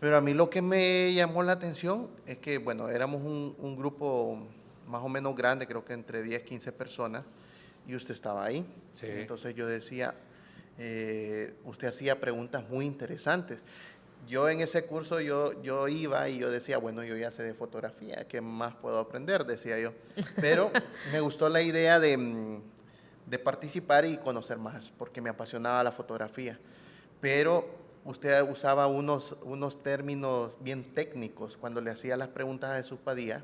B: Pero a mí lo que me llamó la atención es que, bueno, éramos un grupo más o menos grande, creo que entre 10, 15 personas, y usted estaba ahí.
C: Sí.
B: Entonces yo decía, usted hacía preguntas muy interesantes. Yo en ese curso yo iba y yo decía, bueno, yo ya sé de fotografía, ¿qué más puedo aprender? Decía yo. Pero me gustó la idea de participar y conocer más, porque me apasionaba la fotografía. Pero usted usaba unos términos bien técnicos cuando le hacía las preguntas a Jesús Padilla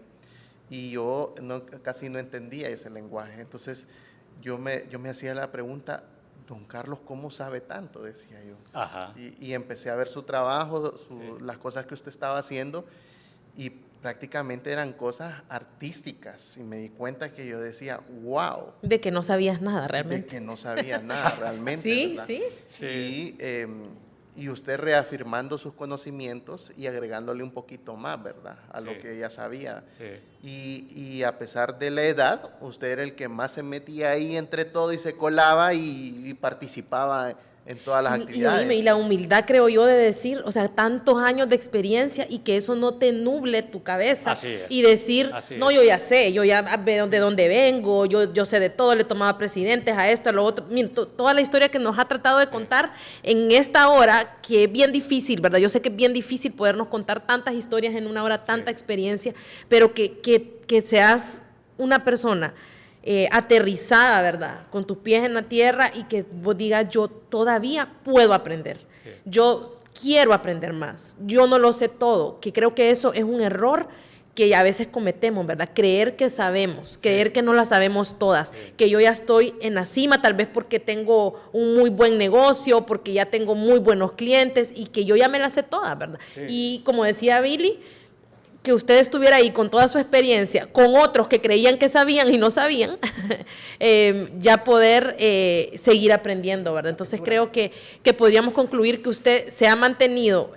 B: y yo casi no entendía ese lenguaje. Entonces yo me hacía la pregunta, don Carlos, ¿cómo sabe tanto? Decía yo.
C: Ajá.
B: Y empecé a ver su trabajo, las cosas que usted estaba haciendo y prácticamente eran cosas artísticas y me di cuenta que yo decía, wow.
A: De que no sabías nada
B: De
A: realmente.
B: que no sabía nada realmente.
A: Sí,
B: ¿verdad?
A: sí.
C: Sí.
B: Y y usted reafirmando sus conocimientos y agregándole un poquito más, ¿verdad? A
C: Sí.
B: lo que ya sabía.
C: Sí.
B: Y a pesar de la edad, usted era el que más se metía ahí entre todo y se colaba y participaba en todas las actividades.
A: Y la humildad, creo yo, de decir, o sea, tantos años de experiencia y que eso no te nuble tu cabeza.
C: Así es.
A: Y decir,
C: Así
A: no,
C: es.
A: yo ya sé, yo ya veo de dónde vengo, yo sé de todo, le tomaba presidentes a esto, a lo otro. Miren, toda la historia que nos ha tratado de contar en esta hora, que es bien difícil, ¿verdad? Yo sé que es bien difícil podernos contar tantas historias en una hora, tanta experiencia, pero que seas una persona aterrizada, ¿verdad? Con tus pies en la tierra y que vos digas, yo todavía puedo aprender.
C: Sí.
A: Yo quiero aprender más. Yo no lo sé todo, que creo que eso es un error que a veces cometemos, ¿verdad? Creer que sabemos, creer que no las sabemos todas, que yo ya estoy en la cima, tal vez porque tengo un muy buen negocio, porque ya tengo muy buenos clientes y que yo ya me las sé todas, ¿verdad?
C: Sí.
A: Y como decía Billy, que usted estuviera ahí con toda su experiencia, con otros que creían que sabían y no sabían, ya poder seguir aprendiendo, ¿verdad? Entonces creo que podríamos concluir que usted se ha mantenido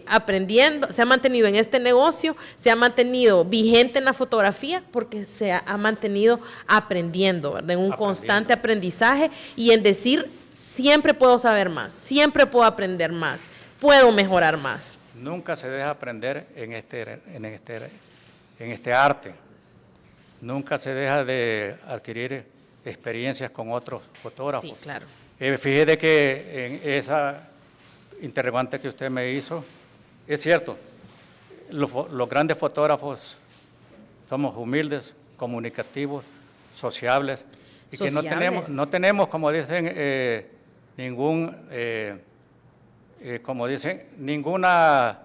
A: aprendiendo, se ha mantenido en este negocio, se ha mantenido vigente en la fotografía porque se ha mantenido aprendiendo, ¿verdad? En un constante aprendizaje y en decir, siempre puedo saber más, siempre puedo aprender más, puedo mejorar más.
C: Nunca se deja aprender en este arte. Nunca se deja de adquirir experiencias con otros fotógrafos.
A: Sí, claro.
C: Fíjese que en esa interrogante que usted me hizo, es cierto, los grandes fotógrafos somos humildes, comunicativos, sociables, y que no tenemos, como dicen, como dicen, ninguna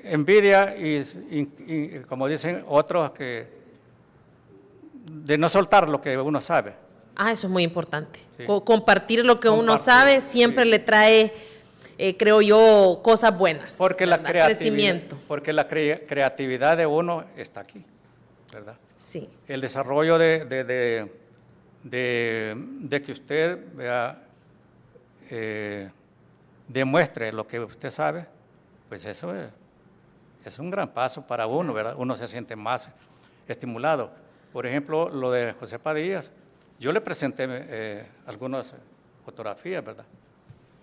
C: envidia y como dicen otros, de no soltar lo que uno sabe.
A: Eso es muy importante.
C: Sí.
A: Compartir lo que uno sabe siempre le trae, creo yo, cosas buenas.
C: Porque
A: crecimiento.
C: Porque la creatividad de uno está aquí, ¿verdad?
A: Sí.
C: El desarrollo de que usted vea, demuestre lo que usted sabe, pues eso es un gran paso para uno, ¿verdad? Uno se siente más estimulado. Por ejemplo, lo de José Padilla, yo le presenté algunas fotografías, ¿verdad?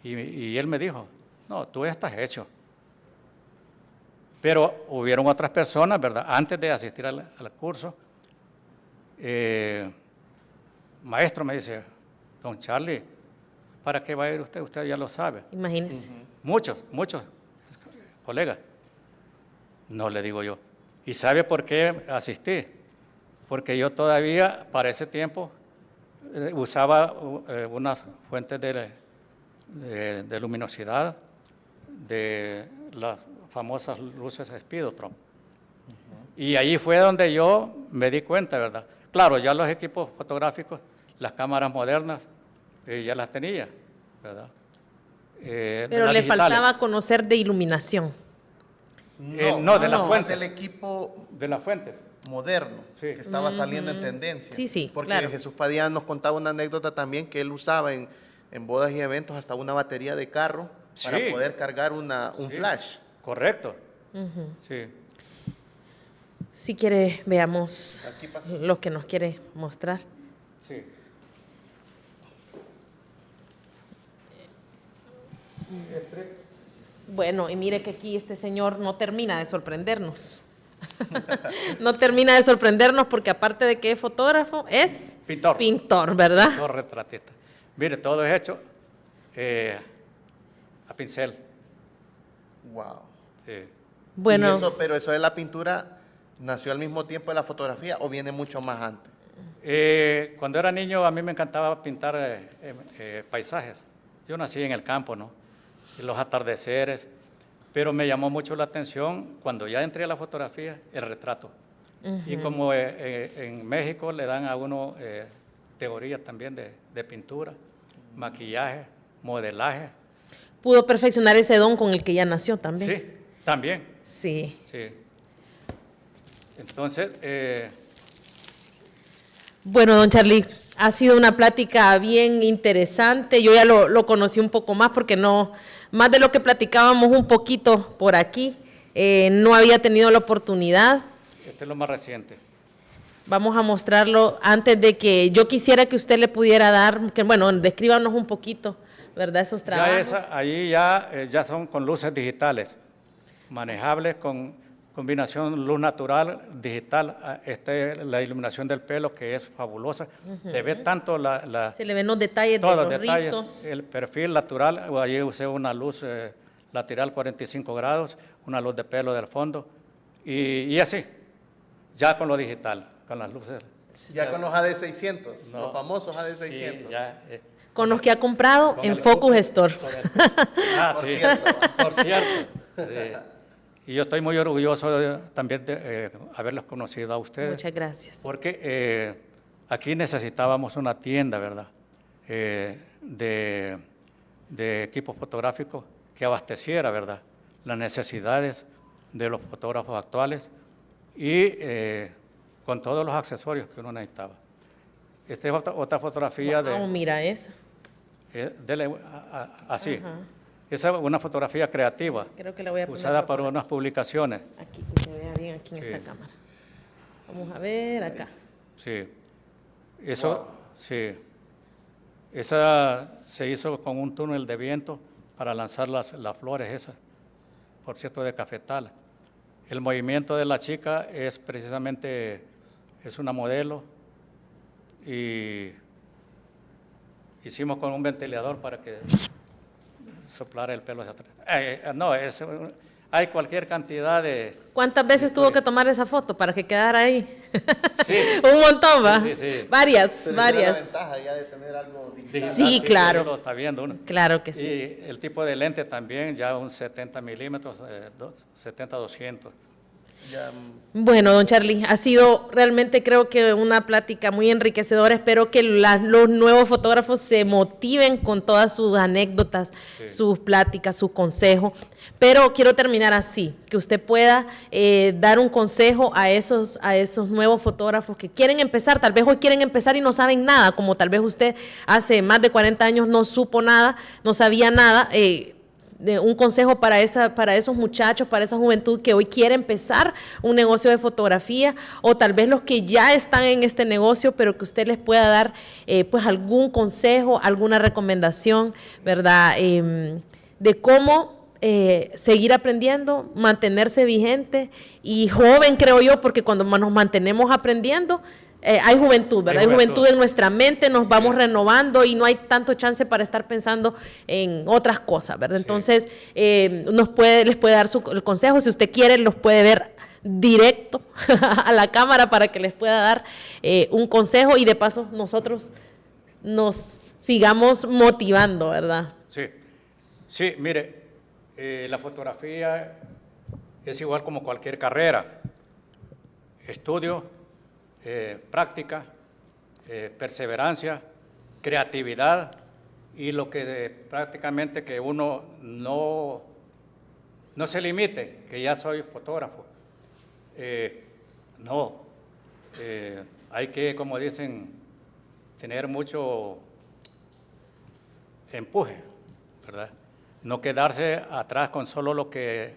C: Y él me dijo, no, tú estás hecho. Pero hubieron otras personas, ¿verdad? Antes de asistir al curso, maestro me dice, don Charlie, ¿para qué va a ir usted? Usted ya lo sabe.
A: Imagínese.
C: Muchos colegas. No, le digo yo. ¿Y sabe por qué asistí? Porque yo todavía, para ese tiempo, usaba unas fuentes de luminosidad de las famosas luces Spidotron. Y ahí fue donde yo me di cuenta, ¿verdad? Claro, ya los equipos fotográficos, las cámaras modernas, ya las tenía, ¿verdad?
A: Pero le faltaba conocer de iluminación.
C: No, de las fuentes.
B: Del equipo
C: de las fuentes
B: moderno,
C: sí,
B: que estaba saliendo en tendencia.
A: Sí,
B: porque
A: claro.
B: Jesús Padilla nos contaba una anécdota también que él usaba en bodas y eventos hasta una batería de carro para
C: Sí.
B: poder cargar un
C: Sí,
B: flash.
C: correcto. Sí.
A: Si quiere, veamos
B: Aquí pasa.
A: lo que nos quiere mostrar.
C: Sí.
A: Bueno, y mire que aquí este señor no termina de sorprendernos. No termina de sorprendernos porque aparte de que es fotógrafo, es
C: Pintor.
A: pintor, ¿verdad?
C: No retratista. Mire, todo es hecho a pincel.
B: Wow.
C: Sí.
A: Bueno,
B: Pero eso de la pintura nació al mismo tiempo de la fotografía o viene mucho más antes.
C: Cuando era niño a mí me encantaba pintar paisajes. Yo nací en el campo, ¿no? Y los atardeceres, pero me llamó mucho la atención cuando ya entré a la fotografía, el retrato. Y como en México le dan a uno teoría también de pintura, maquillaje, modelaje.
A: pudo perfeccionar ese don con el que ya nació también.
C: Sí, también.
A: Sí.
C: Sí. Entonces,
A: Bueno, don Charlie, Ha sido una plática bien interesante. Yo ya lo conocí un poco más porque no, más de lo que platicábamos un poquito por aquí, no había tenido la oportunidad.
C: Este es lo más reciente.
A: Vamos a mostrarlo antes de que yo quisiera que usted le pudiera dar, que bueno, descríbanos un poquito, ¿verdad? Esos trabajos.
C: Ahí ya son con luces digitales, manejables con combinación luz natural, digital. La iluminación del pelo, que es fabulosa. Se ve tanto
A: se le ven los detalles de los rizos.
C: El perfil natural. Allí usé una luz lateral 45 grados, una luz de pelo del fondo, y así, ya con lo digital, con las luces.
B: Ya con los AD600, los famosos AD600.
C: Sí, ya,
A: con los que ha comprado en Focus Store.
B: Por cierto.
C: Por cierto. Y yo estoy muy orgulloso también de haberlos conocido a ustedes.
A: Muchas gracias.
C: Porque aquí necesitábamos una tienda, ¿verdad? De equipos fotográficos que abasteciera, ¿verdad?, las necesidades de los fotógrafos actuales y con todos los accesorios que uno necesitaba. Esta es otra fotografía de...
A: mira esa.
C: Así. Esa es una fotografía creativa.
A: Creo que la voy a poner
C: usada para unas publicaciones.
A: Aquí, que se vea bien aquí en esta cámara. Vamos a ver acá.
C: Sí. Eso, sí. Esa se hizo con un túnel de viento para lanzar las flores esas, por cierto, de cafetal. El movimiento de la chica es precisamente, es una modelo, y hicimos con un ventilador para que soplara el pelo hacia atrás. No, hay cualquier cantidad de...
A: ¿Cuántas veces tuvo que tomar esa foto para que quedara ahí?
C: Sí.
A: Un montón, ¿va?
C: Sí.
A: Varias.
B: La ventaja ya de tener algo digital.
A: Sí, claro.
C: Lo está viendo uno.
A: Claro que sí.
C: Y el tipo de lente también, ya un 70 milímetros, 70-200.
A: Bueno, don Charlie, ha sido realmente, creo que una plática muy enriquecedora. Espero que los nuevos fotógrafos se motiven con todas sus anécdotas, sus pláticas, sus consejos. Pero quiero terminar así, que usted pueda dar un consejo a esos nuevos fotógrafos que quieren empezar. Tal vez hoy quieren empezar y no saben nada, como tal vez usted hace más de 40 años no supo nada, no sabía nada. Un consejo para esos muchachos, para esa juventud que hoy quiere empezar un negocio de fotografía, o tal vez los que ya están en este negocio, pero que usted les pueda dar pues algún consejo, alguna recomendación, ¿verdad? De cómo seguir aprendiendo, mantenerse vigente y joven, creo yo, porque cuando nos mantenemos aprendiendo, hay juventud, ¿verdad? Hay juventud en nuestra mente, nos vamos renovando y no hay tanto chance para estar pensando en otras cosas, ¿verdad? Entonces, les puede dar el consejo, si usted quiere, los puede ver directo a la cámara para que les pueda dar un consejo y de paso nosotros nos sigamos motivando, ¿verdad?
C: Sí, mire, la fotografía es igual como cualquier carrera, estudio, práctica, perseverancia, creatividad y lo que prácticamente que uno no se limite, que ya soy fotógrafo. Hay que, como dicen, tener mucho empuje, ¿verdad? No quedarse atrás con solo lo que,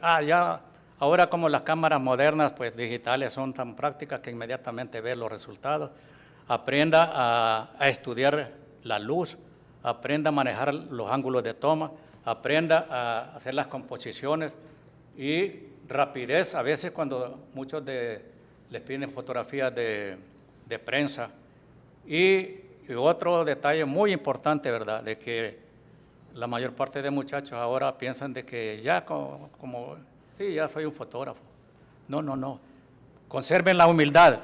C: ahora como las cámaras modernas, pues digitales, son tan prácticas que inmediatamente ve los resultados. Aprenda a estudiar la luz, aprenda a manejar los ángulos de toma, aprenda a hacer las composiciones y rapidez. A veces cuando muchos les piden fotografías de prensa. Y otro detalle muy importante, ¿verdad?, de que la mayor parte de muchachos ahora piensan de que ya sí, ya soy un fotógrafo. No. Conserven la humildad.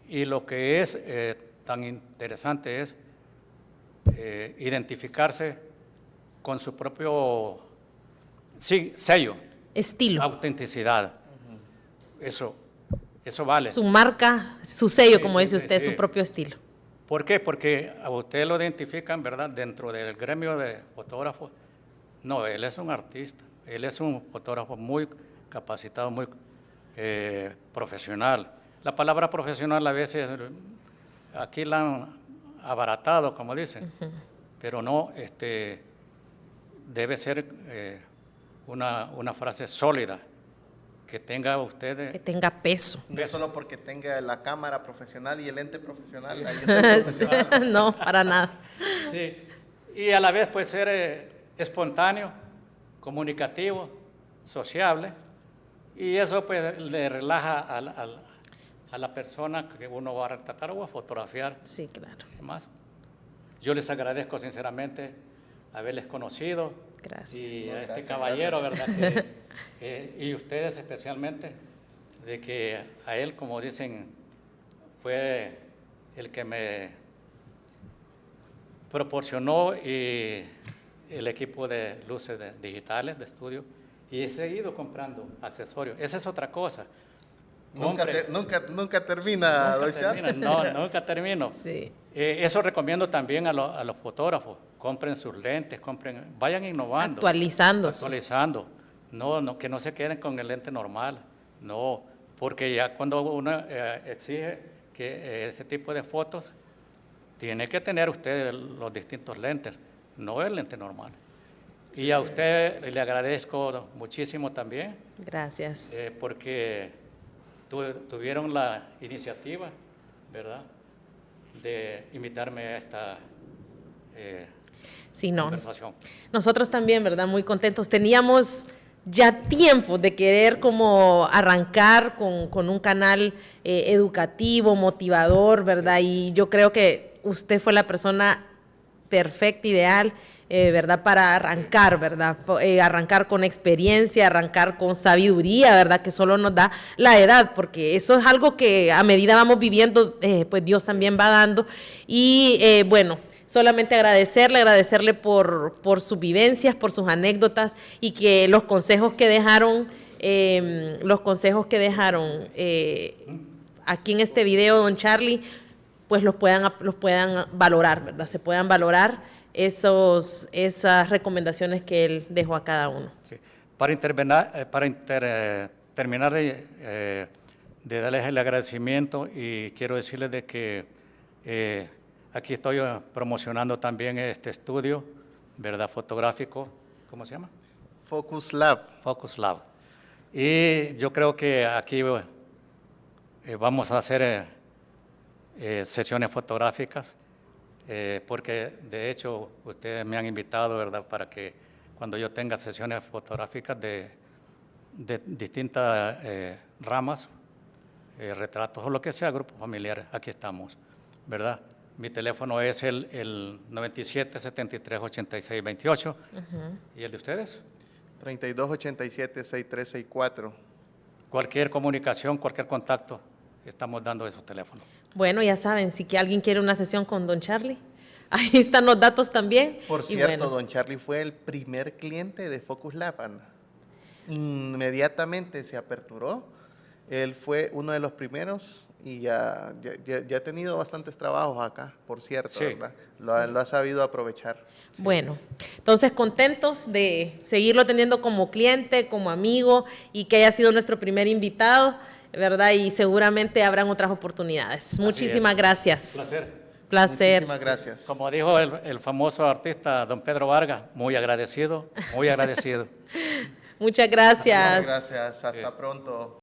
C: Y lo que es tan interesante es identificarse con su propio sello.
A: Estilo.
C: Autenticidad. Eso vale.
A: Su marca, su sello, como dice usted, su propio estilo.
C: ¿Por qué? Porque a usted lo identifican, ¿verdad?, dentro del gremio de fotógrafos. No, él es un artista, él es un fotógrafo muy capacitado, muy profesional. la palabra profesional a veces aquí la han abaratado, como dicen, pero no, debe ser una frase sólida, que tenga usted...
A: Que tenga peso.
B: No solo porque tenga la cámara profesional y el lente profesional. Ahí soy profesional.
A: No, para nada.
C: Sí, y a la vez puede ser espontáneo, comunicativo, sociable, y eso pues le relaja a la persona que uno va a retratar o a fotografiar.
A: Sí, claro.
C: Más. Yo les agradezco sinceramente haberles conocido.
A: Gracias.
C: Y a este
B: Gracias,
C: caballero, ¿verdad? Y ustedes especialmente, de que a él, como dicen, fue el que me proporcionó y el equipo de luces digitales de estudio, y he seguido comprando accesorios. Esa es otra cosa.
B: Nunca termina, don Charlie.
C: No, nunca termino.
A: Sí.
C: Eso recomiendo también a los fotógrafos. Compren sus lentes, vayan innovando.
A: Actualizándose.
C: Actualizando. No, que no se queden con el lente normal. No, porque ya cuando uno exige que este tipo de fotos, tiene que tener usted los distintos lentes, no el lente normal. Y a usted le agradezco muchísimo también.
A: Gracias.
C: Porque tuvieron la iniciativa, ¿verdad?, de invitarme a esta
A: sí, no.
C: conversación.
A: Nosotros también, ¿verdad?, muy contentos. Teníamos ya tiempo de querer como arrancar con un canal educativo, motivador, ¿verdad? Y yo creo que usted fue la persona perfecta, ideal, ¿verdad?, para arrancar, ¿verdad? Arrancar con experiencia, arrancar con sabiduría, ¿verdad?, que solo nos da la edad, porque eso es algo que a medida vamos viviendo, pues Dios también va dando. Y bueno, solamente agradecerle por sus vivencias, por sus anécdotas, y que los consejos que dejaron, aquí en este video, don Charlie, pues los puedan valorar, ¿verdad? Se puedan valorar esas recomendaciones que él dejó a cada uno.
C: Sí. Para terminar de darles el agradecimiento, y quiero decirles de que aquí estoy promocionando también este estudio, ¿verdad?, fotográfico. ¿Cómo se llama?
B: Focus Lab.
C: Focus Lab. Y yo creo que aquí vamos a hacer sesiones fotográficas, porque de hecho ustedes me han invitado, ¿verdad?, para que cuando yo tenga sesiones fotográficas de distintas ramas, retratos o lo que sea, grupos familiares, aquí estamos, ¿verdad? Mi teléfono es el 97 73 86 28. ¿Y el de ustedes?
B: 3287 6364.
C: Cualquier comunicación, cualquier contacto, estamos dando esos teléfonos.
A: Bueno, ya saben, si que alguien quiere una sesión con don Charlie, ahí están los datos también.
B: Por cierto, don Charlie fue el primer cliente de Focus Lab, Ana. Inmediatamente se aperturó. Él fue uno de los primeros y ya ha tenido bastantes trabajos acá, por cierto,
C: sí,
B: ¿verdad? Lo ha sabido aprovechar.
A: Sí. Bueno, entonces contentos de seguirlo teniendo como cliente, como amigo, y que haya sido nuestro primer invitado, ¿verdad? Y seguramente habrán otras oportunidades. Muchísimas gracias. Placer.
B: Muchísimas gracias.
C: Como dijo el famoso artista don Pedro Vargas, muy agradecido, muy agradecido.
A: Muchas gracias.
B: Muchas gracias. Hasta pronto.